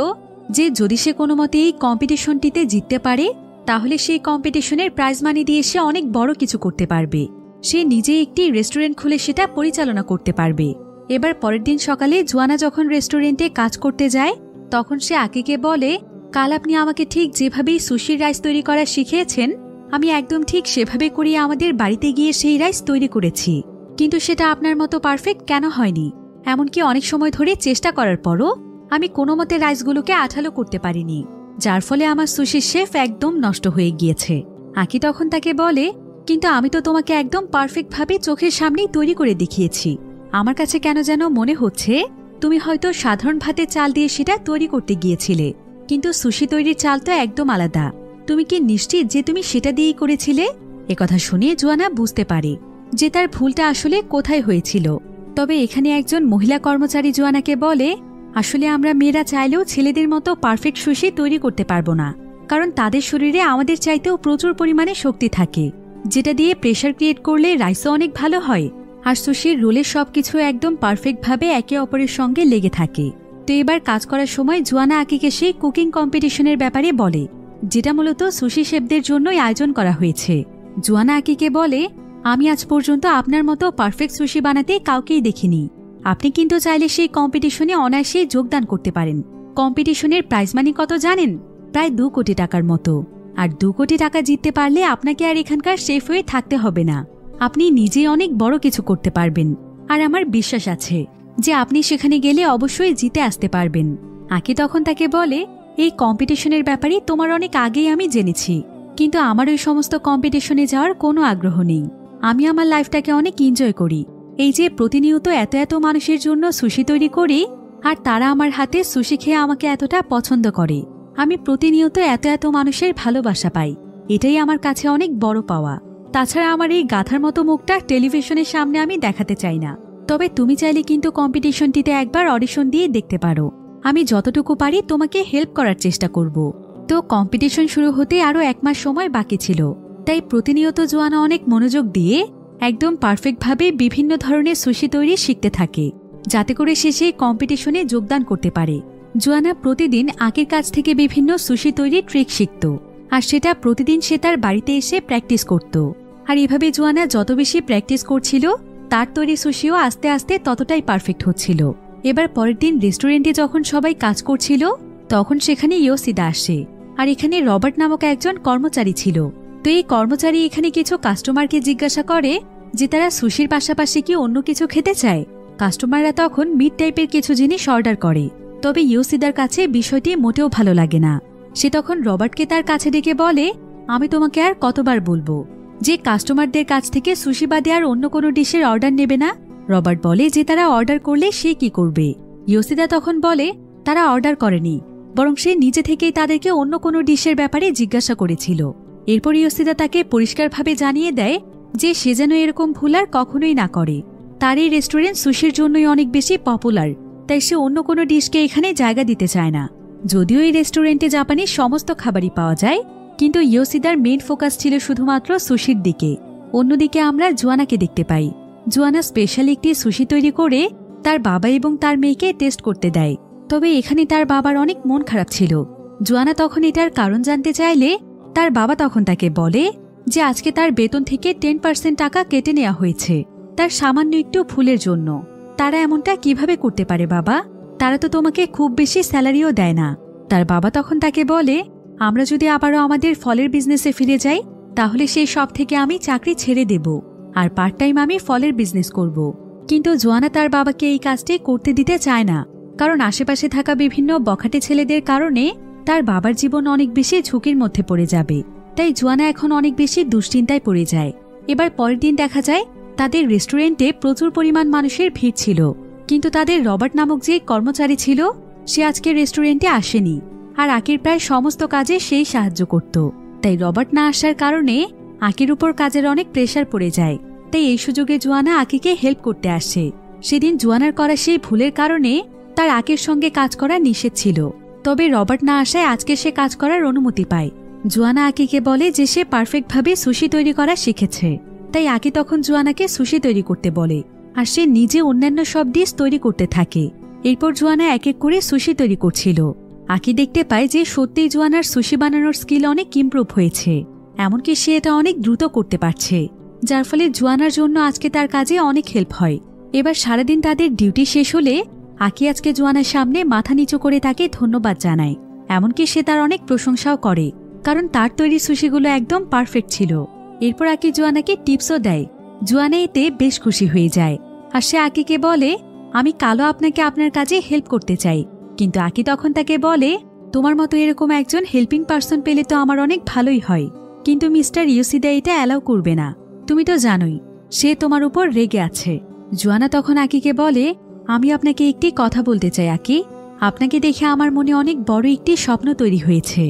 যে যদি সে কোনো মতে এই কম্পিটিশনটিতে জিততে পারে তাহলে সেই কম্পিটিশনের প্রাইজ মানি দিয়ে সে অনেক বড় কিছু করতে পারবে। সে নিজে একটি রেস্টুরেন্ট খুলে সেটা পরিচালনা করতে পারবে। এবার পরের দিন সকালে জোয়ানা যখন রেস্টুরেন্টে কাজ করতে যায় তখন সে আকিকে বলে, কাল আপনি আমাকে ঠিক যেভাবেই সুশির রাইস তৈরি করা শিখিয়েছেন আমি একদম ঠিক সেভাবে করিয়ে আমাদের বাড়িতে গিয়ে সেই রাইস তৈরি করেছি, কিন্তু সেটা আপনার মতো পারফেক্ট কেন হয়নি? এমনকি অনেক সময় ধরে চেষ্টা করার পরও আমি কোনো মতে রাইসগুলোকে আঠালো করতে পারিনি, যার ফলে আমার সুশির শেফ একদম নষ্ট হয়ে গিয়েছে। আকি তখন তাকে বলে, কিন্তু আমি তো তোমাকে একদম পারফেক্টভাবে চোখের সামনেই তৈরি করে দেখিয়েছি। আমার কাছে কেন যেন মনে হচ্ছে তুমি হয়তো সাধারণ ভাতের চাল দিয়ে সেটা তৈরি করতে গিয়েছিলে, কিন্তু সুশি তৈরির চাল তো একদম আলাদা। তুমি কি নিশ্চিত যে তুমি সেটা দিয়েই করেছিলে? একথা শুনে জোয়ানা বুঝতে পারে যে তার ভুলটা আসলে কোথায় হয়েছিল। তবে এখানে একজন মহিলা কর্মচারী জোয়ানাকে বলে, আসলে আমরা মেয়েরা চাইলেও ছেলেদের মতো পারফেক্ট সুশি তৈরি করতে পারবো না, কারণ তাদের শরীরে আমাদের চাইতেও প্রচুর পরিমাণে শক্তি থাকে, যেটা দিয়ে প্রেশার ক্রিয়েট করলে রাইসও অনেক ভালো হয়, আর সুশির রোলের সবকিছু একদম পারফেক্টভাবে একে অপরের সঙ্গে লেগে থাকে। তো এবার কাজ করার সময় জোয়ানা আকিকে সেই কুকিং কম্পিটিশনের ব্যাপারে বলে, যেটা মূলত সুশি শেফদের জন্যই আয়োজন করা হয়েছে। জোয়ানা আকিকে বলে, আমি আজ পর্যন্ত আপনার মতো পারফেক্ট সুশি বানাতে কাউকেই দেখিনি। আপনি কিন্তু চাইলে সেই কম্পিটিশনে অনায়াসে যোগদান করতে পারেন। কম্পিটিশনের প্রাইজ মানি কত জানেন? প্রায় 2 কোটি টাকার মতো। আর 2 কোটি টাকা জিততে পারলে আপনাকে আর এখানকার শেফ হয়ে থাকতে হবে না। আপনি নিজেই অনেক বড় কিছু করতে পারবেন। আর আমার বিশ্বাস আছে যে আপনি সেখানে গেলে অবশ্যই জিতে আসতে পারবেন। আকি তখন তাকে বলে, এই কম্পিটিশনের ব্যাপারে তোমার অনেক আগেই আমি জেনেছি, কিন্তু আমার ওই সমস্ত কম্পিটিশনে যাওয়ার কোনো আগ্রহ নেই। আমি আমার লাইফটাকে অনেক এনজয় করি। এই যে প্রতিনিয়ত এত এত মানুষের জন্য সুশি তৈরি করি, আর তারা আমার হাতে সুশি খেয়ে আমাকে এতটা পছন্দ করে। আমি প্রতিনিয়ত এত এত মানুষের ভালোবাসা পাই, এটাই আমার কাছে অনেক বড় পাওয়া। তাছাড়া আমার এই গাধার মতো মুখটা টেলিভিশনের সামনে আমি দেখাতে চাই না। তবে তুমি চাইলে কিন্তু কম্পিটিশনটিতে একবার অডিশন দিয়ে দেখতে পারো। আমি যতটুকু পারি তোমাকে হেল্প করার চেষ্টা করব। তো কম্পিটিশন শুরু হতে আরও 1 মাস সময় বাকি ছিল, তাই প্রতিনিয়ত জোয়ানা অনেক মনোযোগ দিয়ে একদম পারফেক্টভাবে বিভিন্ন ধরনের সুশি তৈরি শিখতে থাকে, যাতে করে সে সেই কম্পিটিশনে যোগদান করতে পারে। জোয়ানা প্রতিদিন আকির কাছ থেকে বিভিন্ন সুশি তৈরি ট্রিক শিখত, আর সেটা প্রতিদিন সে তার বাড়িতে এসে প্র্যাকটিস করত। আর এভাবে জোয়ানা যত বেশি প্র্যাকটিস করছিল, তার তৈরি সুশিও আস্তে আস্তে ততটাই পারফেক্ট হচ্ছিল। এবার পরের দিন রেস্টুরেন্টে যখন সবাই কাজ করছিল, তখন সেখানে ইয়োশিদা আসে। আর এখানে রবার্ট নামক একজন কর্মচারী ছিল। তো এই কর্মচারী এখানে কিছু কাস্টমারকে জিজ্ঞাসা করে যে তারা সুশির পাশাপাশি কি অন্য কিছু খেতে চায়। কাস্টমাররা তখন মিট টাইপের কিছু জিনিস অর্ডার করে, তবে ইয়োশিদার কাছে বিষয়টি মোটেও ভালো লাগে না। সে তখন রবার্টকে তার কাছে ডেকে বলে, আমি তোমাকে আর কতবার বলবো যে কাস্টমারদের কাছ থেকে সুশি বাদে আর অন্য কোনো ডিশের অর্ডার নেবে না। রবার্ট বলে যে তারা অর্ডার করলে সে কি করবে। ইয়োশিদা তখন বলে তারা অর্ডার করেনি, বরং সে নিজে থেকেই তাদেরকে অন্য কোনো ডিশের ব্যাপারে জিজ্ঞাসা করেছিল। এরপর ইয়োশিদা তাকে পরিষ্কারভাবে জানিয়ে দেয় যে সে যেন এরকম ভুল আর কখনোই না করে। তার এই রেস্টুরেন্ট সুশির জন্যই অনেক বেশি পপুলার, তাই সে অন্য কোনো ডিশকে এখানে জায়গা দিতে চায় না। যদিও এই রেস্টুরেন্টে জাপানি সমস্ত খাবারই পাওয়া যায়, কিন্তু ইয়োশিদার মেইন ফোকাস ছিল শুধুমাত্র সুশির দিকে। অন্যদিকে আমরা জোয়ানাকে দেখতে পাই। জোয়ানা স্পেশাল একটি সুশি তৈরি করে তার বাবা এবং তার মেয়েকে টেস্ট করতে দেয়। তবে এখানে তার বাবার অনেক মন খারাপ ছিল। জোয়ানা তখন এটার কারণ জানতে চাইলে তার বাবা তখন তাকে বলে যে আজকে তার বেতন থেকে 10% টাকা কেটে নেওয়া হয়েছে তার সামান্য একটু ভুলের জন্য। তারা এমনটা কিভাবে করতে পারে বাবা? তারা তো তোমাকে খুব বেশি স্যালারিও দেয় না। তার বাবা তখন তাকে বলে, আমরা যদি আবারও আমাদের ফলের বিজনেসে ফিরে যাই, তাহলে সেই সব থেকে আমি চাকরি ছেড়ে দেব আর পার্ট টাইম আমি ফলের বিজনেস করব। কিন্তু জোয়ানা তার বাবাকে এই কাজটি করতে দিতে চায় না, কারণ আশেপাশে থাকা বিভিন্ন বখাটে ছেলেদের কারণে তার বাবার জীবন অনেক বেশি ঝুঁকির মধ্যে পড়ে যাবে। তাই জোয়ানা এখন অনেক বেশি দুশ্চিন্তায় পড়ে যায়। এবার পরের দিন দেখা যায় তাদের রেস্টুরেন্টে প্রচুর পরিমাণ মানুষের ভিড় ছিল, কিন্তু তাদের রবার্ট নামক যে কর্মচারী ছিল সে আজকে রেস্টুরেন্টে আসেনি। আর আকির প্রায় সমস্ত কাজে সেই সাহায্য করত। তাই রবার্ট না আসার কারণে আকির উপর কাজের অনেক প্রেসার পড়ে যায়। তাই এই সুযোগে জোয়ানা আকিকে হেল্প করতে আসে। সেদিন জোয়ানার করা সেই ভুলের কারণে তার আকির সঙ্গে কাজ করা নিষেধ ছিল, তবে রবার্ট না আসায় আজকে সে কাজ করার অনুমতি পায়। জোয়ানা আকিকে বলে যে সে পারফেক্টভাবে সুশি তৈরি করা শিখেছে। তাই আকি তখন জোয়ানাকে সুশি তৈরি করতে বলে, আর সে নিজে অন্যান্য সব ডিশ তৈরি করতে থাকে। এরপর জোয়ানা এক এক করে সুশি তৈরি করছিল। আকি দেখতে পায় যে সত্যিই জোয়ানার সুশি বানানোর স্কিল অনেক ইমপ্রুভ হয়েছে, এমনকি সে এটা অনেক দ্রুত করতে পারছে, যার ফলে জোয়ানার জন্য আজকে তার কাজে অনেক হেল্প হয়। এবার সারাদিন তাদের ডিউটি শেষ হলে আকি আজকে জোয়ানার সামনে মাথা নিচু করে তাকে ধন্যবাদ জানায়। এমনকি সে তার অনেক প্রশংসাও করে, কারণ তার তৈরি সুশিগুলো একদম পারফেক্ট ছিল। এরপর আকি জোয়ানাকে টিপসও দেয়। জোয়ানা এতে বেশ খুশি হয়ে যায়, আর সে আকিকে বলে, আমি কালও আপনাকে আপনার কাজে হেল্প করতে চাই। কিন্তু আকি তখন তাকে বলে, তোমার মতো এরকম একজন হেল্পিং পার্সন পেলে তো আমার অনেক ভালোই হয়, কিন্তু মিস্টার ইয়োশিদা এটা অ্যালাউ করবে না। তুমি তো জানোই সে তোমার উপর রেগে আছে। জোয়ানা তখন আকিকে বলে, আমি আপনাকে একটি কথা বলতে চাই আকি। আপনাকে দেখে আমার মনে অনেক বড় একটি স্বপ্ন তৈরি হয়েছে।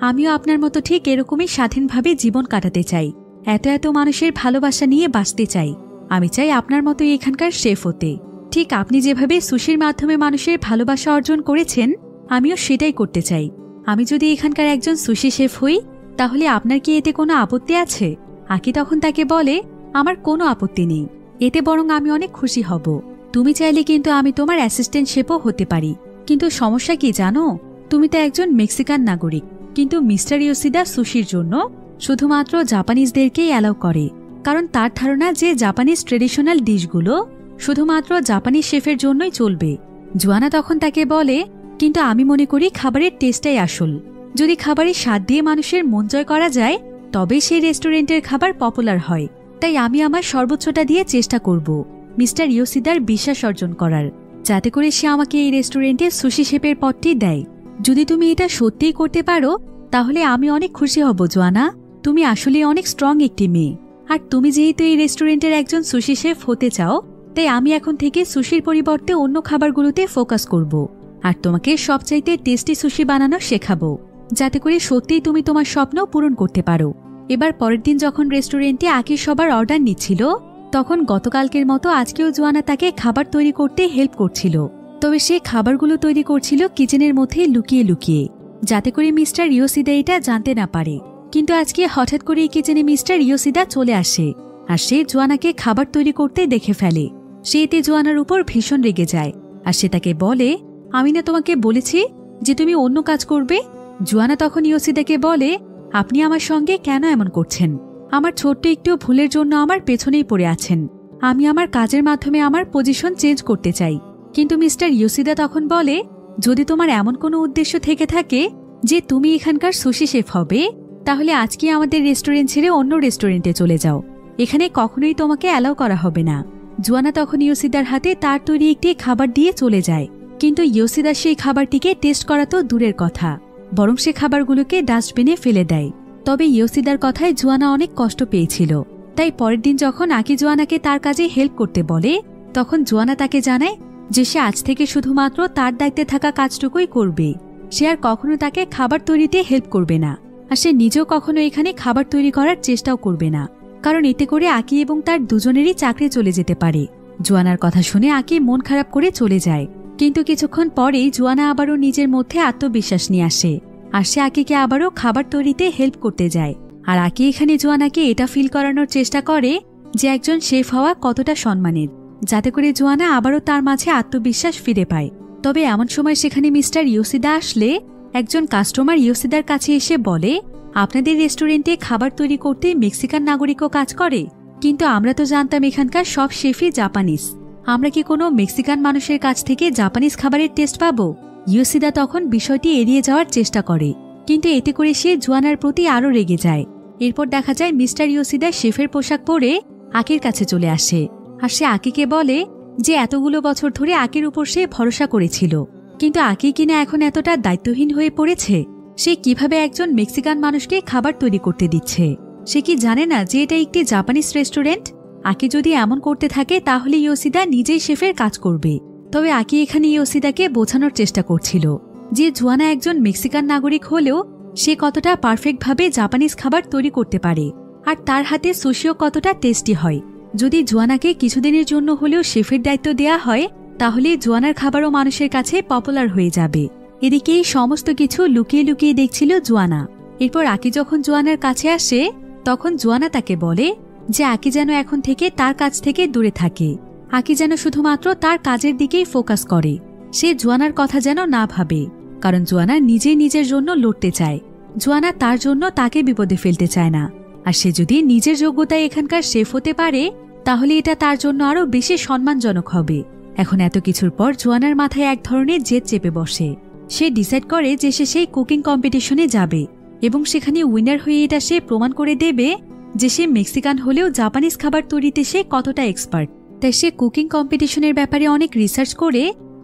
আমিও আপনার মতো ঠিক এরকমই স্বাধীনভাবে জীবন কাটাতে চাই, এত এত মানুষের ভালোবাসা নিয়ে বাঁচতে চাই। আমি চাই আপনার মতোই এখানকার শেফ হতে। ঠিক আপনি যেভাবে সুশির মাধ্যমে মানুষের ভালোবাসা অর্জন করেছেন, আমিও সেটাই করতে চাই। আমি যদি এখানকার একজন সুশি শেফ হই, তাহলে আপনার কি এতে কোনো আপত্তি আছে? আকি তখন তাকে বলে, আমার কোনো আপত্তি নেই, এতে বরং আমি অনেক খুশি হব। তুমি চাইলে কিন্তু আমি তোমার অ্যাসিস্ট্যান্ট শেফও হতে পারি। কিন্তু সমস্যা কি জানো? তুমি তো একজন মেক্সিকান নাগরিক, কিন্তু মিস্টার ইয়োশিদা সুশির জন্য শুধুমাত্র জাপানিজদেরকেই অ্যালাউ করে, কারণ তার ধারণা যে জাপানিজ ট্রেডিশনাল ডিশগুলো শুধুমাত্র জাপানি শেফের জন্যই চলবে। জোয়ানা তখন তাকে বলে, কিন্তু আমি মনে করি খাবারের টেস্টটাই আসল। যদি খাবারের স্বাদ দিয়ে মানুষের মন জয় করা যায়, তবে সেই রেস্টুরেন্টের খাবার পপুলার হয়। তাই আমি আমার সর্বোচ্চটা দিয়ে চেষ্টা করব মিস্টার ইয়োশিদার বিশ্বাস অর্জন করার, যাতে করে সে আমাকে এই রেস্টুরেন্টে সুশি শেফের পদটি দেয়। যদি তুমি এটা সত্যিই করতে পারো, তাহলে আমি অনেক খুশি হব জোয়ানা। তুমি আসলে অনেক স্ট্রং একটি মেয়ে। আর তুমি যেহেতু এই রেস্টুরেন্টের একজন সুশি শেফ হতে চাও, তাই আমি এখন থেকে সুশির পরিবর্তে অন্য খাবারগুলোতে ফোকাস করব আর তোমাকে সবচাইতে টেস্টি সুশি বানানো শেখাবো, যাতে করে সত্যিই তুমি তোমার স্বপ্ন পূরণ করতে পারো। এবার পরের দিন যখন রেস্টুরেন্টে আকি সবার অর্ডার নিচ্ছিল, তখন গতকালকের মতো আজকেও জোয়ানা তাকে খাবার তৈরি করতে হেল্প করছিল। তবে সে খাবারগুলো তৈরি করছিল কিচেনের মধ্যে লুকিয়ে লুকিয়ে, যাতে করে মিস্টার ইয়োশিদা এটা জানতে না পারে। কিন্তু আজকে হঠাৎ করে কিচেনে মিস্টার ইয়োশিদা চলে আসে আর সে জোয়ানাকে খাবার তৈরি করতে দেখে ফেলে। সে এতে জোয়ানার উপর ভীষণ রেগে যায় আর সে তাকে বলে, আমি না তোমাকে বলেছি যে তুমি অন্য কাজ করবে? জোয়ানা তখন ইয়োশিদাকে বলে, আপনি আমার সঙ্গে কেন এমন করছেন? আমার ছোট্ট একটু ভুলের জন্য আমার পেছনেই পড়ে আছেন। আমি আমার কাজের মাধ্যমে আমার পজিশন চেঞ্জ করতে চাই। কিন্তু মিস্টার ইয়োশিদা তখন বলে, যদি তোমার এমন কোনো উদ্দেশ্য থেকে থাকে যে তুমি এখানকার সুশি শেফ হবে, তাহলে আজকে আমাদের রেস্টুরেন্ট ছেড়ে অন্য রেস্টুরেন্টে চলে যাও। এখানে কখনোই তোমাকে অ্যালাউ করা হবে না। জোয়ানা তখন ইয়োশিদার হাতে তার তৈরি একটি খাবার দিয়ে চলে যায়। কিন্তু ইয়োশিদা সেই খাবারটিকে টেস্ট করা তো দূরের কথা, বরং সে খাবারগুলোকে ডাস্টবিনে ফেলে দেয়। তবে ইয়োশিদার কথায় জোয়ানা অনেক কষ্ট পেয়েছিল। তাই পরের দিন যখন আকি জোয়ানাকে তার কাজে হেল্প করতে বলে, তখন জোয়ানা তাকে জানায় যে সে আজ থেকে শুধুমাত্র তার দায়িত্বে থাকা কাজটুকুই করবে। সে আর কখনো তাকে খাবার তৈরিতে হেল্প করবে না, আর সে নিজেও কখনো এখানে খাবার তৈরি করার চেষ্টাও করবে না, কারণ এতে করে আকি এবং তার দুজনেরই চাকরি চলে যেতে পারে। জোয়ানার কথা শুনে আকি মন খারাপ করে চলে যায়। কিন্তু কিছুক্ষণ পরেই জোয়ানা আবারও নিজের মধ্যে আত্মবিশ্বাস নিয়ে আসে আর সে আকিকে আবারও খাবার তৈরিতে হেল্প করতে যায়। আর আকি এখানে জোয়ানাকে এটা ফিল করানোর চেষ্টা করে যে একজন শেফ হওয়া কতটা সম্মানের, যাতে করে জোয়ানা আবারও তার মাঝে আত্মবিশ্বাস ফিরে পায়। তবে এমন সময় সেখানে মিস্টার ইয়োশিদা আসলে একজন কাস্টমার ইয়োশিদার কাছে এসে বলে, আপনাদের রেস্টুরেন্টে খাবার তৈরি করতে মেক্সিকান নাগরিকও কাজ করে, কিন্তু আমরা তো জানতাম এখানকার সব শেফই জাপানিজ। আমরা কি কোনো মেক্সিকান মানুষের কাছ থেকে জাপানিজ খাবারের টেস্ট পাবো? ইয়োশিদা তখন বিষয়টি এড়িয়ে যাওয়ার চেষ্টা করে, কিন্তু এতে করে সে জোয়ানার প্রতি আরও রেগে যায়। এরপর দেখা যায় মিস্টার ইয়োশিদা শেফের পোশাক পরে আকির কাছে চলে আসে আর সে আকিকে বলে যে এতগুলো বছর ধরে আকির উপর সে ভরসা করেছিল, কিন্তু আকি কিনা এখন এতটা দায়িত্বহীন হয়ে পড়েছে। সে কিভাবে একজন মেক্সিকান মানুষকে খাবার তৈরি করতে দিচ্ছে? সে কি জানে না যে এটা একটি জাপানিজ রেস্টুরেন্ট? আকি যদি এমন করতে থাকে তাহলে ইয়োশিদা নিজেই শেফের কাজ করবে। তবে আকি এখানে ইয়োশিদাকে বোঝানোর চেষ্টা করছিল যে জোয়ানা একজন মেক্সিকান নাগরিক হলেও সে কতটা পারফেক্টভাবে জাপানিজ খাবার তৈরি করতে পারে, আর তার হাতে সুশিও কতটা টেস্টি হয়। যদি জোয়ানাকে কিছুদিনের জন্য হলেও শেফের দায়িত্ব দেয়া হয়, তাহলে জোয়ানার খাবারও মানুষের কাছে পপুলার হয়ে যাবে। এদিকে এই সমস্ত কিছু লুকিয়ে লুকিয়ে দেখছিল জোয়ানা। এরপর আকি যখন জোয়ানার কাছে আসে, তখন জোয়ানা তাকে বলে যে আকি যেন এখন থেকে তার কাছ থেকে দূরে থাকে। আকি যেন শুধুমাত্র তার কাজের দিকেই ফোকাস করে। সে জোয়ানার কথা যেন না ভাবে, কারণ জোয়ানা নিজেই নিজের জন্য লড়তে চায়। জোয়ানা তার জন্য তাকে বিপদে ফেলতে চায় না। আর সে যদি নিজের যোগ্যতায় এখানকার শেফ হতে পারে, তাহলে এটা তার জন্য আরও বেশি সম্মানজনক হবে। এখন এত কিছুর পর জোয়ানার মাথায় এক ধরনের জেদ চেপে বসে। সে ডিসাইড করে যে সে সেই কুকিং কম্পিটিশনে যাবে এবং সেখানে উইনার হয়ে এটা সে প্রমাণ করে দেবে যে সে মেক্সিকান হলেও জাপানিজ খাবার তৈরিতে সে কতটা এক্সপার্ট। তাই সে কুকিং কম্পিটিশনের ব্যাপারে অনেক রিসার্চ করে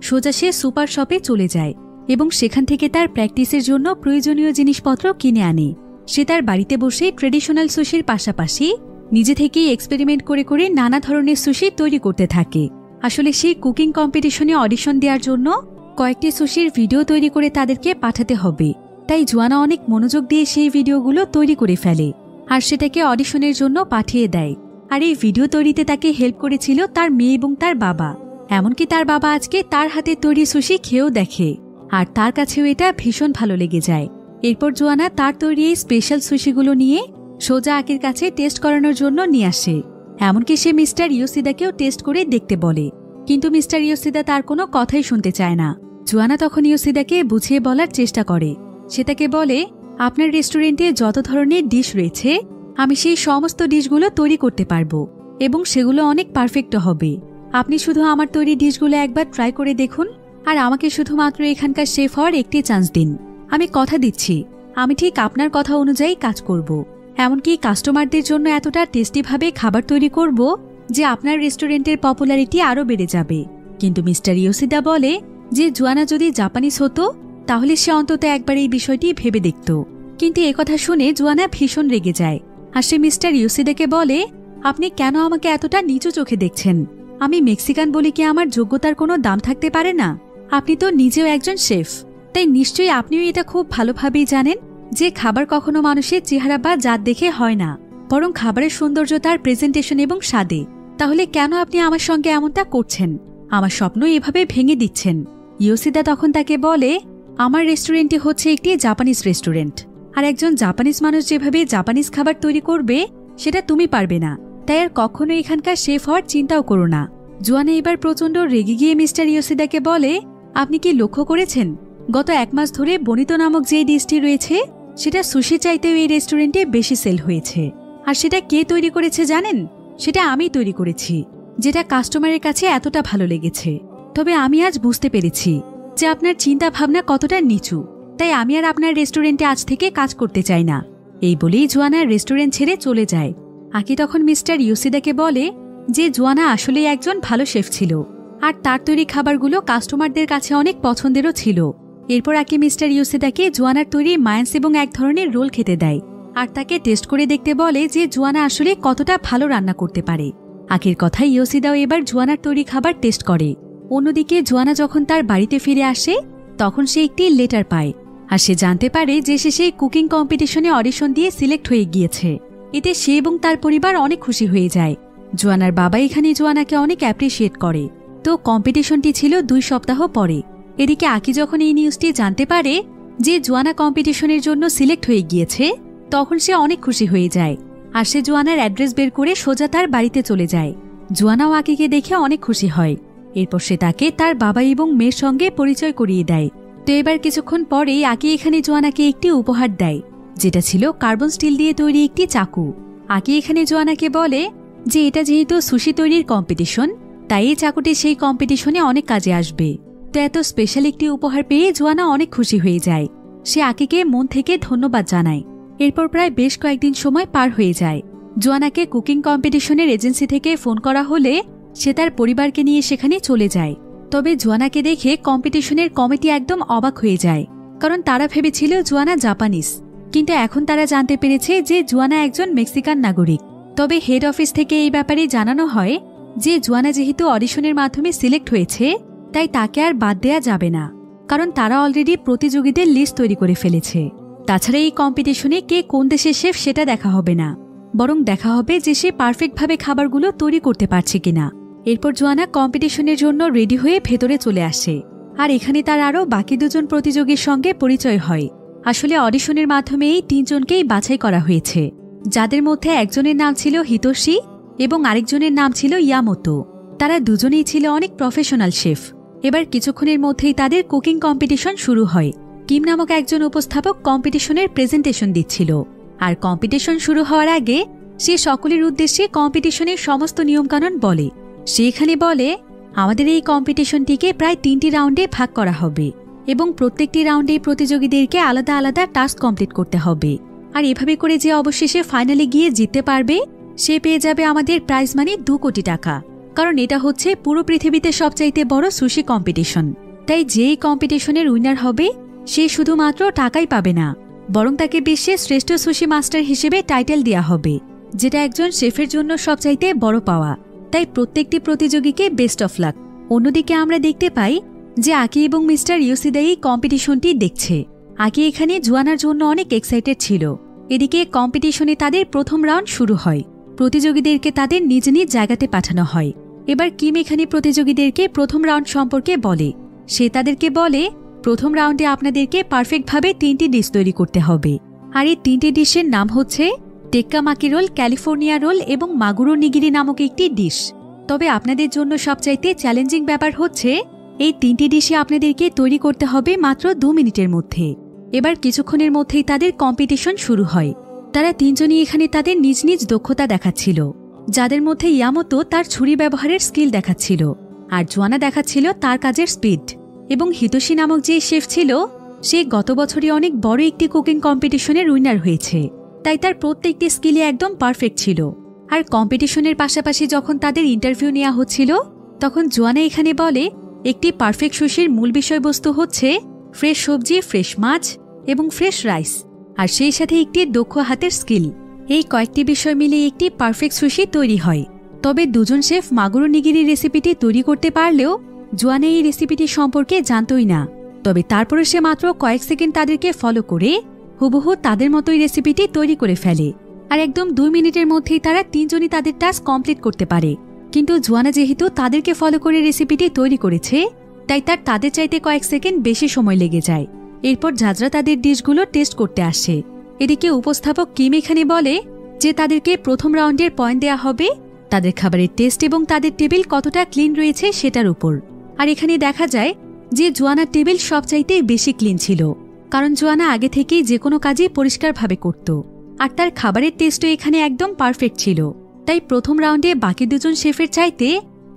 সোজা সে সুপার শপে চলে যায় এবং সেখান থেকে তার প্র্যাকটিসের জন্য প্রয়োজনীয় জিনিসপত্র কিনে আনে। সে তার বাড়িতে বসে ট্রেডিশনাল সুশির পাশাপাশি নিজে থেকেই এক্সপেরিমেন্ট করে করে নানা ধরনের সুশি তৈরি করতে থাকে। আসলে সেই কুকিং কম্পিটিশনে অডিশন দেওয়ার জন্য কয়েকটি সুশির ভিডিও তৈরি করে তাদেরকে পাঠাতে হবে। তাই জোয়ানা অনেক মনোযোগ দিয়ে সেই ভিডিওগুলো তৈরি করে ফেলে আর সেটাকে অডিশনের জন্য পাঠিয়ে দেয়। আর এই ভিডিও তৈরিতে তাকে হেল্প করেছিল তার মেয়ে এবং তার বাবা। এমনকি তার বাবা আজকে তার হাতে তৈরি সুশি খেয়েও দেখে আর তার কাছেও এটা ভীষণ ভালো লেগে যায়। এরপর জোয়ানা তার তৈরি এই স্পেশাল সুশিগুলো নিয়ে সোজা আকির কাছে টেস্ট করানোর জন্য নিয়ে আসে। এমনকি সে মিস্টার ইয়োশিদাকেও টেস্ট করে দেখতে বলে, কিন্তু মিস্টার ইয়োশিদা তার কোনো কথাই শুনতে চায় না। জোয়ানা তখন ইয়োশিদাকে বুঝিয়ে বলার চেষ্টা করে। সে তাকে বলে, আপনার রেস্টুরেন্টে যত ধরনের ডিশ রয়েছে আমি সেই সমস্ত ডিশগুলো তৈরি করতে পারবো এবং সেগুলো অনেক পারফেক্ট হবে। আপনি শুধু আমার তৈরি ডিশগুলো একবার ট্রাই করে দেখুন আর আমাকে শুধুমাত্র এখানকার শেফ হওয়ার একটি চান্স দিন। আমি কথা দিচ্ছি আমি ঠিক আপনার কথা অনুযায়ী কাজ করব। এমনকি কাস্টমারদের জন্য এতটা টেস্টিভাবে খাবার তৈরি করব যে আপনার রেস্টুরেন্টের পপুলারিটি আরও বেড়ে যাবে। কিন্তু মিস্টার ইয়োশিদা বলে যে জোয়ানা যদি জাপানিজ হতো তাহলে সে অন্তত একবার এই বিষয়টি ভেবে দেখত, কিন্তু একথা শুনে জোয়ানা ভীষণ রেগে যায় আর সে মিস্টার ইউসিদাকে বলে, আপনি কেন আমাকে এতটা নিচু চোখে দেখছেন? আমি মেক্সিকান বলে কি আমার যোগ্যতার কোনো দাম থাকতে পারে না? আপনি তো নিজেও একজন শেফ, তাই নিশ্চয়ই আপনিও এটা খুব ভালোভাবেই জানেন যে খাবার কখনো মানুষের চেহারা বা জাত দেখে হয় না, বরং খাবারের সৌন্দর্য তার প্রেজেন্টেশন এবং স্বাদে। তাহলে কেন আপনি আমার সঙ্গে এমনটা করছেন? আমার স্বপ্ন এভাবে ভেঙে দিচ্ছেন। ইয়োশিদা তখন তাকে বলে, আমার রেস্টুরেন্টটি হচ্ছে একটি জাপানিজ রেস্টুরেন্ট, আর একজন জাপানিজ মানুষ যেভাবে জাপানিজ খাবার তৈরি করবে সেটা তুমি পারবে না, তাই আর কখনো এখানকার শেফ হওয়ার চিন্তাও করো না। জোয়ানা এবার প্রচণ্ড রেগে গিয়ে মিস্টার ইয়োশিদাকে বলে, আপনি কি লক্ষ্য করেছেন গত 1 মাস ধরে বনিতো নামক যে ডিশটি রয়েছে সেটা সুশি চাইতেও এই রেস্টুরেন্টে বেশি সেল হয়েছে। আর সেটা কে তৈরি করেছে জানেন? সেটা আমি তৈরি করেছি, যেটা কাস্টমারের কাছে এতটা ভালো লেগেছে। তবে আমি আজ বুঝতে পেরেছি যে আপনার চিন্তা ভাবনা কতটা নিচু, তাই আমি আর আপনার রেস্টুরেন্টে আজ থেকে কাজ করতে চাই না। এই বলেই জোয়ানা রেস্টুরেন্ট ছেড়ে চলে যায়। আকি তখন মিস্টার ইয়োশিদাকে বলে যে জোয়ানা আসলেই একজন ভালো শেফ ছিল, আর তার তৈরি খাবারগুলো কাস্টমারদের কাছে অনেক পছন্দেরও ছিল। এরপর আকি মিস্টার ইয়োশিদাকে জোয়ানার তৈরি মায়ান্স এবং এক ধরনের রোল খেতে দেয়, আর তাকে টেস্ট করে দেখতে বলে যে জোয়ানা আসলে কতটা ভালো রান্না করতে পারে। আকির কথায় ইয়োশিদাও এবার জোয়ানার তৈরি খাবার টেস্ট করে। অন্যদিকে জোয়ানা যখন তার বাড়িতে ফিরে আসে তখন সে একটি লেটার পায়, আর সে জানতে পারে যে সে সেই কুকিং কম্পিটিশনে অডিশন দিয়ে সিলেক্ট হয়ে গিয়েছে। এতে সে এবং তার পরিবার অনেক খুশি হয়ে যায়। জোয়ানার বাবা এখানে জোয়ানাকে অনেক অ্যাপ্রিশিয়েট করে। তো কম্পিটিশনটি ছিল 2 সপ্তাহ পরে। এদিকে আকি যখন এই নিউজটি জানতে পারে যে জোয়ানা কম্পিটিশনের জন্য সিলেক্ট হয়ে গিয়েছে, তখন সে অনেক খুশি হয়ে যায়, আর সে জোয়ানার অ্যাড্রেস বের করে সোজা তার বাড়িতে চলে যায়। জোয়ানাও আকিকে দেখে অনেক খুশি হয়। এরপর সে তাকে তার বাবা এবং মেয়ের সঙ্গে পরিচয় করিয়ে দেয়। তো এবার কিছুক্ষণ পরেই আকি এখানে জোয়ানাকে একটি উপহার দেয়, যেটা ছিল কার্বন স্টিল দিয়ে তৈরি একটি চাকু। আকি এখানে জোয়ানাকে বলে যে এটা যেহেতু সুশি তৈরির কম্পিটিশন, তাই এই চাকুটি সেই কম্পিটিশনে অনেক কাজে আসবে। তো এত স্পেশাল একটি উপহার পেয়ে জোয়ানা অনেক খুশি হয়ে যায়। সে আকিকে মন থেকে ধন্যবাদ জানায়। এরপর প্রায় বেশ কয়েকদিন সময় পার হয়ে যায়। জোয়ানাকে কুকিং কম্পিটিশনের এজেন্সি থেকে ফোন করা হলে সে তার পরিবারকে নিয়ে সেখানে চলে যায়। তবে জোয়ানাকে দেখে কম্পিটিশনের কমিটি একদম অবাক হয়ে যায়, কারণ তারা ভেবেছিল জোয়ানা জাপানিজ, কিন্তু এখন তারা জানতে পেরেছে যে জোয়ানা একজন মেক্সিকান নাগরিক। তবে হেড অফিস থেকে এই ব্যাপারে জানানো হয় যে জোয়ানা যেহেতু অডিশনের মাধ্যমে সিলেক্ট হয়েছে, তাই তাকে আর বাদ দেয়া যাবে না, কারণ তারা অলরেডি প্রতিযোগীদের লিস্ট তৈরি করে ফেলেছে। তাছাড়া এই কম্পিটিশনে কে কোন দেশের শেফ সেটা দেখা হবে না, বরং দেখা হবে যে সে পারফেক্টভাবে খাবারগুলো তৈরি করতে পারছে কিনা। এরপর জোয়ানা কম্পিটিশনের জন্য রেডি হয়ে ভেতরে চলে আসে, আর এখানে তার আরও বাকি 2 জন প্রতিযোগীর সঙ্গে পরিচয় হয়। আসলে অডিশনের মাধ্যমে এই 3 জনকেই বাছাই করা হয়েছে, যাদের মধ্যে একজনের নাম ছিল হিতোশি এবং আরেকজনের নাম ছিল ইয়ামোতো। তারা দুজনেই ছিল অনেক প্রফেশনাল শেফ। এবার কিছুক্ষণের মধ্যেই তাদের কুকিং কম্পিটিশন শুরু হয়। কিম নামক একজন উপস্থাপক কম্পিটিশনের প্রেজেন্টেশন দিচ্ছিল, আর কম্পিটিশন শুরু হওয়ার আগে সে সকলের উদ্দেশ্যে কম্পিটিশনের সমস্ত নিয়মকানুন বলে। সে এখানে বলে, আমাদের এই কম্পিটিশনটিকে প্রায় 3টি রাউন্ডে ভাগ করা হবে এবং প্রত্যেকটি রাউন্ডে প্রতিযোগীদেরকে আলাদা আলাদা টাস্ক কমপ্লিট করতে হবে। আর এভাবে করে যে অবশেষে ফাইনালে গিয়ে জিততে পারবে সে পেয়ে যাবে আমাদের প্রাইজ মানি 2 কোটি টাকা, কারণ এটা হচ্ছে পুরো পৃথিবীতে সবচাইতে বড় সুশি কম্পিটিশন। তাই যেই কম্পিটিশনের উইনার হবে সে শুধুমাত্র টাকাই পাবে না, বরং তাকে বিশ্বের শ্রেষ্ঠ সুশি মাস্টার হিসেবে টাইটেল দেওয়া হবে, যেটা একজন শেফের জন্য সবচাইতে বড় পাওয়া। তাই প্রত্যেকটি প্রতিযোগীকে বেস্ট অফ লাক। অন্যদিকে আমরা দেখতে পাই যে আকি এবং মিস্টার ইয়োশিদা এই কম্পিটিশনটি দেখছে। আকি এখানে জোয়ানার জন্য অনেক এক্সাইটেড ছিল। এদিকে কম্পিটিশনে তাদের প্রথম রাউন্ড শুরু হয়। প্রতিযোগীদেরকে তাদের নিজ নিজ জায়গাতে পাঠানো হয়। এবার কিম এখানে প্রতিযোগীদেরকে প্রথম রাউন্ড সম্পর্কে বলে। সে তাদেরকে বলে, প্রথম রাউন্ডে আপনাদেরকে পারফেক্টভাবে 3টি ডিশ তৈরি করতে হবে, আর এই 3টি ডিশের নাম হচ্ছে টেক্কামাকি রোল, ক্যালিফোর্নিয়া রোল এবং মাগুরো নিগিরি নামক একটি ডিশ। তবে আপনাদের জন্য সবচাইতে চ্যালেঞ্জিং ব্যাপার হচ্ছে এই 3টি ডিশে আপনাদেরকে তৈরি করতে হবে মাত্র 2 মিনিটের মধ্যে। এবার কিছুক্ষণের মধ্যেই তাদের কম্পিটিশন শুরু হয়। তারা 3 জনই এখানে তাদের নিজ নিজ দক্ষতা দেখাচ্ছিল, যাদের মধ্যে ইয়ামোতো তার ছুরি ব্যবহারের স্কিল দেখাচ্ছিল, আর জোয়ানা দেখাচ্ছিল তার কাজের স্পিড, এবং হিতোশি নামক যে শেফ ছিল সে গত বছরই অনেক বড় একটি কুকিং কম্পিটিশনের উইনার হয়েছে, তাই তার প্রত্যেকটি স্কিলে একদম পারফেক্ট ছিল। আর কম্পিটিশনের পাশাপাশি যখন তাদের ইন্টারভিউ নেওয়া হচ্ছিল তখন জোয়ানা এখানে বলে, একটি পারফেক্ট সুশির মূল বিষয়বস্তু হচ্ছে ফ্রেশ সবজি, ফ্রেশ মাছ এবং ফ্রেশ রাইস। আর সেই সাথে একটি দক্ষ হাতের স্কিল। এই কয়েকটি বিষয় মিলে একটি পারফেক্ট সুশি তৈরি হয়। তবে দুজন শেফ মাগুরো নিগিরি রেসিপিটি তৈরি করতে পারলেও জোয়ানা এই রেসিপিটি সম্পর্কে জানতই না। তবে তারপরে সে মাত্র কয়েক সেকেন্ড তাদেরকে ফলো করে হুবহু তাদের মতোই রেসিপিটি তৈরি করে ফেলে। আর একদম 2 মিনিটের মধ্যেই তারা তিনজনই তাদের টাস্ক কমপ্লিট করতে পারে। কিন্তু জোয়ানা যেহেতু তাদেরকে ফলো করে রেসিপিটি তৈরি করেছে, তাই তাদের চাইতে কয়েক সেকেন্ড বেশি সময় লেগে যায়। এরপর জাজরা তাদের ডিশগুলো টেস্ট করতে আসে। এদিকে উপস্থাপক কিম এখানে বলে যে তাদেরকে প্রথম রাউন্ডের পয়েন্ট দেয়া হবে তাদের খাবারের টেস্ট এবং তাদের টেবিল কতটা ক্লিন রয়েছে সেটার উপর। আর এখানে দেখা যায় যে জোয়ানার টেবিল সবচাইতে বেশি ক্লিন ছিল, কারণ জোয়ানা আগে থেকেই যে কোনো কাজই পরিষ্কারভাবে করত। আর তার খাবারের টেস্টও এখানে একদম পারফেক্ট ছিল। তাই প্রথম রাউন্ডে বাকি দুজন শেফের চাইতে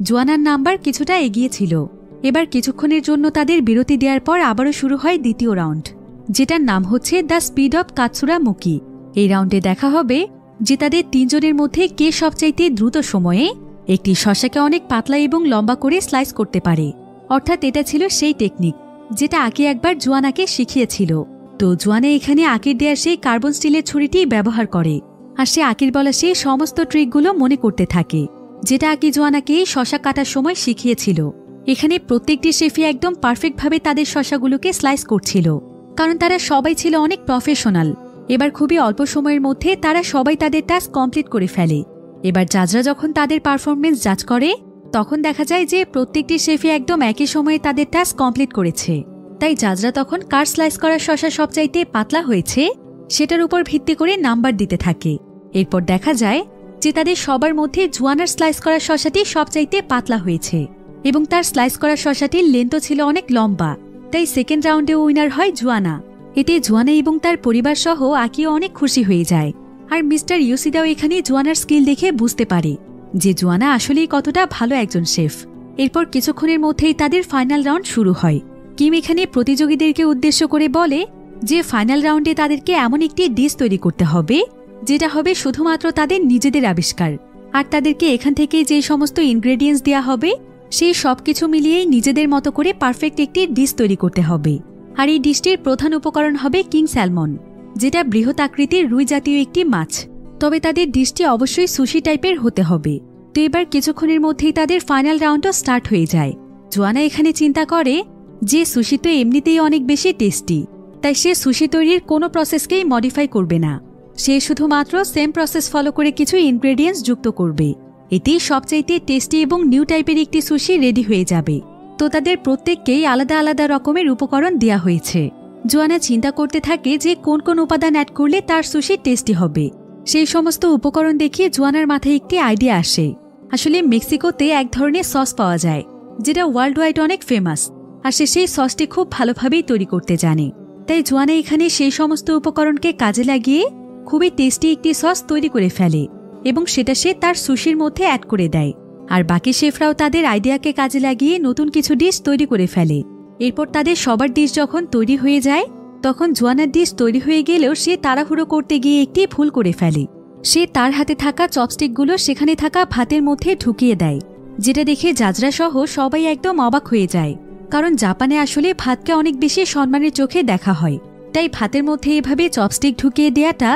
জোয়ানার নাম্বার কিছুটা এগিয়ে ছিল। এবার কিছুক্ষণের জন্য তাদের বিরতি দেওয়ার পর আবারও শুরু হয় দ্বিতীয় রাউন্ড, যেটার নাম হচ্ছে দ্য স্পিড অব কাৎসুরা মুকি। এই রাউন্ডে দেখা হবে যে তাদের তিনজনের মধ্যে কে সবচাইতে দ্রুত সময়ে একটি শসাকে অনেক পাতলা এবং লম্বা করে স্লাইস করতে পারে। অর্থাৎ এটা ছিল সেই টেকনিক যেটা আগে একবার জোয়ানাকে শিখিয়েছিল। তো জোয়ানা এখানে আকির দেয়া সেই কার্বন স্টিলের ছুরিটি ব্যবহার করে, আর সে আকির বলা সেই সমস্ত ট্রিকগুলো মনে করতে থাকে যেটা আকি জোয়ানাকে শসা কাটার সময় শিখিয়েছিল। এখানে প্রত্যেকটি শেফই একদম পারফেক্টভাবে তাদের শসাগুলোকে স্লাইস করছিল, কারণ তারা সবাই ছিল অনেক প্রফেশনাল। এবার খুবই অল্প সময়ের মধ্যে তারা সবাই তাদের টাস্ক কমপ্লিট করে ফেলে। এবার জাজরা যখন তাদের পারফরমেন্স জাজ করে, তখন দেখা যায় যে প্রত্যেকটি শেফই একদম একই সময়ে তাদের টাস্ক কমপ্লিট করেছে। তাই জাজরা তখন কার স্লাইস করা শসা সবচাইতে পাতলা হয়েছে সেটার উপর ভিত্তি করে নাম্বার দিতে থাকে। এরপর দেখা যায় যে তাদের সবার মধ্যে জোয়ানার স্লাইস করা শসাটি সবচাইতে পাতলা হয়েছে এবং তার স্লাইস করা শসাটির লেন্থও ছিল অনেক লম্বা। তাই সেকেন্ড রাউন্ডে উইনার হয় জোয়ানা। এতে জোয়ানা এবং তার পরিবার সহ আকিও অনেক খুশি হয়ে যায়। আর মিস্টার ইয়োশিদাও এখানে জোয়ানার স্কিল দেখে বুঝতে পারে যে জোয়ানা আসলেই কতটা ভালো একজন শেফ। এরপর কিছুক্ষণের মধ্যেই তাদের ফাইনাল রাউন্ড শুরু হয়। কিম এখানে প্রতিযোগীদেরকে উদ্দেশ্য করে বলে যে ফাইনাল রাউন্ডে তাদেরকে এমন একটি ডিশ তৈরি করতে হবে যেটা হবে শুধুমাত্র তাদের নিজেদের আবিষ্কার। আর তাদেরকে এখান থেকে যে সমস্ত ইনগ্রেডিয়েন্টস দেওয়া হবে সেই সবকিছু মিলিয়েই নিজেদের মতো করে পারফেক্ট একটি ডিশ তৈরি করতে হবে। আর এই ডিশটির প্রধান উপকরণ হবে কিং স্যালমন, যেটা বৃহৎ আকৃতির রুই জাতীয় একটি মাছ। তবে তাদের ডিশটি অবশ্যই সুশি টাইপের হতে হবে। তো এবার কিছুক্ষণের মধ্যেই তাদের ফাইনাল রাউন্ডও স্টার্ট হয়ে যায়। জোয়ানা এখানে চিন্তা করে যে সুশি তো এমনিতেই অনেক বেশি টেস্টি, তাই সে সুশি তৈরির কোনো প্রসেসকেই মডিফাই করবে না। সে শুধুমাত্র সেম প্রসেস ফলো করে কিছু ইনগ্রেডিয়েন্টস যুক্ত করবে। এতেই সবচাইতে টেস্টি এবং নিউ টাইপের একটি সুশি রেডি হয়ে যাবে। তো তাদের প্রত্যেককেই আলাদা আলাদা রকমের উপকরণ দেওয়া হয়েছে। জোয়ানা চিন্তা করতে থাকে যে কোন কোন উপাদান অ্যাড করলে তার সুশি টেস্টি হবে। সেই সমস্ত উপকরণ দেখিয়ে জোয়ানার মাথায় একটি আইডিয়া আসে। আসলে মেক্সিকোতে এক ধরনের সস পাওয়া যায় যেটা ওয়ার্ল্ড ওয়াইড অনেক ফেমাস, আর সে সেই সসটি খুব ভালোভাবেই তৈরি করতে জানে। তাই জোয়ানা এখানে সেই সমস্ত উপকরণকে কাজে লাগিয়ে খুবই টেস্টি একটি সস তৈরি করে ফেলে এবং সেটা সে তার সুশির মধ্যে অ্যাড করে দেয়। আর বাকি শেফরাও তাদের আইডিয়াকে কাজে লাগিয়ে নতুন কিছু ডিশ তৈরি করে ফেলে। এরপর তাদের সবার ডিশ যখন তৈরি হয়ে যায়, তখন জোয়ানার ডিশ তৈরি হয়ে গেলেও সে তাড়াহুড়ো করতে গিয়ে একটি ভুল করে ফেলে। সে তার হাতে থাকা চপস্টিকগুলো সেখানে থাকা ভাতের মধ্যে ঢুকিয়ে দেয়, যেটা দেখে জাজরা সহ সবাই একদম অবাক হয়ে যায়। কারণ জাপানে আসলে ভাতকে অনেক বেশি সম্মানের চোখে দেখা হয়, তাই ভাতের মধ্যে এভাবে চপস্টিক ঢুকিয়ে দেয়াটা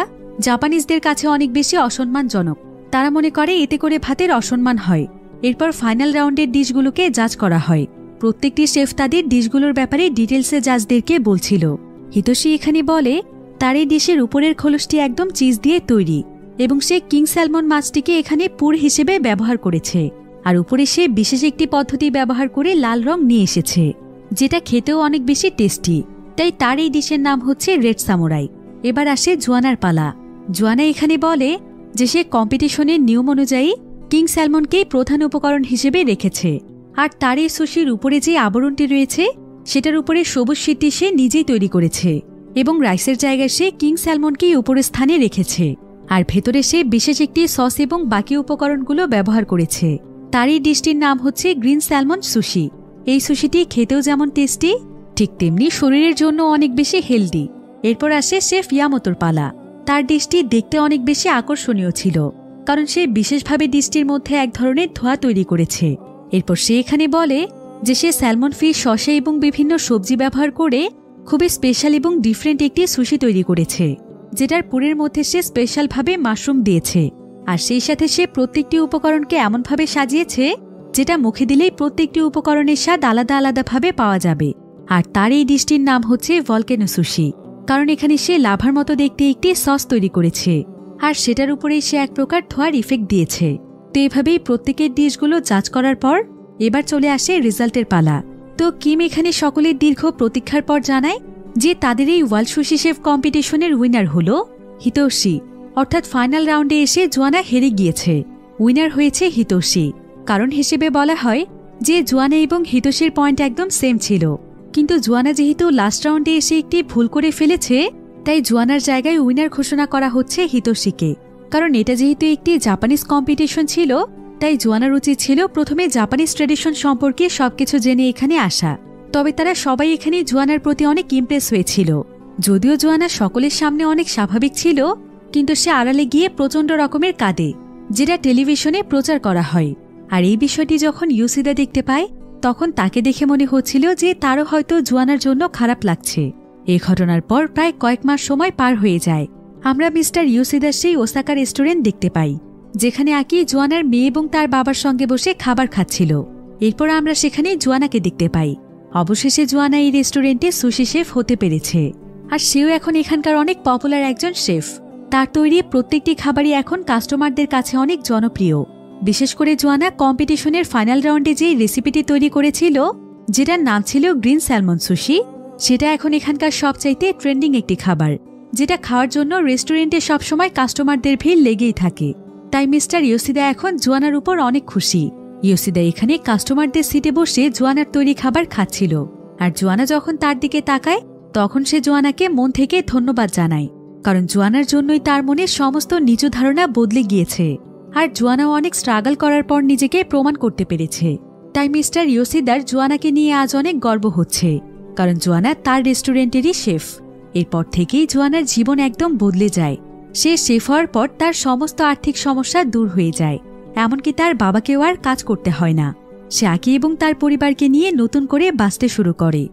জাপানিজদের কাছে অনেক বেশি অসম্মানজনক। তারা মনে করে এতে করে ভাতের অসম্মান হয়। এরপর ফাইনাল রাউন্ডের ডিশগুলোকে জাজ করা হয়। প্রত্যেকটি শেফ তাদের ডিশগুলোর ব্যাপারে ডিটেলসে জাজদেরকে বলছিল। হিতোশি এখানে বলে তার এই ডিশের উপরের খোলসটি একদম চিজ দিয়ে তৈরি এবং সে কিং স্যালমন মাছটিকে এখানে পুর হিসেবে ব্যবহার করেছে। আর উপরে সে বিশেষ একটি পদ্ধতি ব্যবহার করে লাল রং নিয়ে এসেছে, যেটা খেতেও অনেক বেশি টেস্টি। তাই তার এই ডিশের নাম হচ্ছে রেড সামুরাই। এবার আসে জোয়ানার পালা। জোয়ানা এখানে বলে যে সে কম্পিটিশনের নিয়ম অনুযায়ী কিং স্যালমনকেই প্রধান উপকরণ হিসেবে রেখেছে। আর তার এই সুশির উপরে যে আবরণটি রয়েছে সেটার উপরে সবুজ শীতটি সে নিজেই তৈরি করেছে এবং রাইসের জায়গায় সে কিং স্যালমনকেই উপরের স্থানে রেখেছে। আর ভেতরে সে বিশেষ একটি সস এবং বাকি উপকরণগুলো ব্যবহার করেছে। তার এই ডিশটির নাম হচ্ছে গ্রিন স্যালমন সুশি। এই সুশিটি খেতেও যেমন টেস্টি, ঠিক তেমনি শরীরের জন্য অনেক বেশি হেলদি। এরপর আসে শেফ ইয়ামোতোর পালা। তার ডিশটি দেখতে অনেক বেশি আকর্ষণীয় ছিল, কারণ সে বিশেষভাবে ডিশটির মধ্যে এক ধরনের ধোঁয়া তৈরি করেছে। এরপর সে এখানে বলে যে সে স্যালমন ফিশ শসা এবং বিভিন্ন সবজি ব্যবহার করে খুবই স্পেশাল এবং ডিফারেন্ট একটি সুশি তৈরি করেছে। যেটার পুরের মধ্যে সে স্পেশালভাবে মাশরুম দিয়েছে। আর সেই সাথে সে প্রত্যেকটি উপকরণকে এমনভাবে সাজিয়েছে যেটা মুখে দিলেই প্রত্যেকটি উপকরণের স্বাদ আলাদা আলাদাভাবে পাওয়া যাবে। আর তার এই ডিশটির নাম হচ্ছে ভলকেনো সুশি, কারণ এখানে সে লাভার মতো দেখতে একটি সস তৈরি করেছে আর সেটার উপরেই সে এক প্রকার ধোঁয়ার ইফেক্ট দিয়েছে। তো এভাবেই প্রত্যেকের ডিশগুলো জাজ করার পর এবার চলে আসে রেজাল্টের পালা। তো কিম এখানে সকলের দীর্ঘ প্রতীক্ষার পর জানায় যে তাদের এই ওয়ার্ল্ড সুশি শেফ কম্পিটিশনের উইনার হলো হিতোশি, অর্থাৎ ফাইনাল রাউন্ডে এসে জোয়ানা হেরে গিয়েছে। উইনার হয়েছে হিতোশি, কারণ হিসেবে বলা হয় যে জোয়ানা এবং হিতোশির পয়েন্ট একদম সেম ছিল। কিন্তু জোয়ানা যেহেতু লাস্ট রাউন্ডে এসে একটি ভুল করে ফেলেছে, তাই জোয়ানার জায়গায় উইনার ঘোষণা করা হচ্ছে হিতোশিকে। কারণ এটা যেহেতু একটি জাপানিজ কম্পিটিশন ছিল, তাই জোয়ানার উচিত ছিল প্রথমে জাপানিজ ট্রেডিশন সম্পর্কে সবকিছু জেনে এখানে আসা। তবে তারা সবাই এখানে জোয়ানার প্রতি অনেক ইমপ্রেস হয়েছিল। যদিও জোয়ানা সকলের সামনে অনেক স্বাভাবিক ছিল, কিন্তু সে আড়ালে গিয়ে প্রচণ্ড রকমের কাঁদে, যেটা টেলিভিশনে প্রচার করা হয়। আর এই বিষয়টি যখন ইউসিদা দেখতে পায়, তখন তাকে দেখে মনে হচ্ছিল যে তারও হয়তো জোয়ানার জন্য খারাপ লাগছে। এই ঘটনার পর প্রায় কয়েক মাস সময় পার হয়ে যায়। আমরা মিস্টার ইউসিদার সেই ওসাকা রেস্টুরেন্ট দেখতে পাই, যেখানে আকি জোয়ানার মেয়ে এবং তার বাবার সঙ্গে বসে খাবার খাচ্ছিল। এরপর আমরা সেখানে জোয়ানাকে দেখতে পাই। অবশেষে জোয়ানা এই রেস্টুরেন্টে সুশি শেফ হতে পেরেছে, আর সেও এখন এখানকার অনেক পপুলার একজন শেফ। তার তৈরি প্রত্যেকটি খাবারই এখন কাস্টমারদের কাছে অনেক জনপ্রিয়। বিশেষ করে জোয়ানা কম্পিটিশনের ফাইনাল রাউন্ডে যে রেসিপিটি তৈরি করেছিল, যেটার নাম ছিল গ্রিন স্যালমন সুশি, সেটা এখন এখানকার সবচাইতে ট্রেন্ডিং একটি খাবার, যেটা খাওয়ার জন্য রেস্টুরেন্টে সবসময় কাস্টমারদের ভিড় লেগেই থাকে। তাই মিস্টার ইয়োশিদা এখন জোয়ানার উপর অনেক খুশি। ইয়োশিদা এখানে কাস্টমারদের সিটে বসে জোয়ানার তৈরি খাবার খাচ্ছিল, আর জোয়ানা যখন তার দিকে তাকায়, তখন সে জোয়ানাকে মন থেকে ধন্যবাদ জানায়, কারণ জোয়ানার জন্যই তার মনে সমস্ত নিজ ধারণা বদলে গিয়েছে। আর জোয়ানাও অনেক স্ট্রাগল করার পর নিজেকে প্রমাণ করতে পেরেছে। তাই মিস্টার ইয়োশিদার জোয়ানাকে নিয়ে আজ অনেক গর্ব হচ্ছে, কারণ জোয়ানা তার রেস্টুরেন্টেরই শেফ। এরপর থেকেই জোয়ানার জীবন একদম বদলে যায়। সে শেফ হওয়ার পর তার সমস্ত আর্থিক সমস্যা দূর হয়ে যায়, এমনকি তার বাবাকেও আর কাজ করতে হয় না। সে আকি এবং তার পরিবারকে নিয়ে নতুন করে বাঁচতে শুরু করে।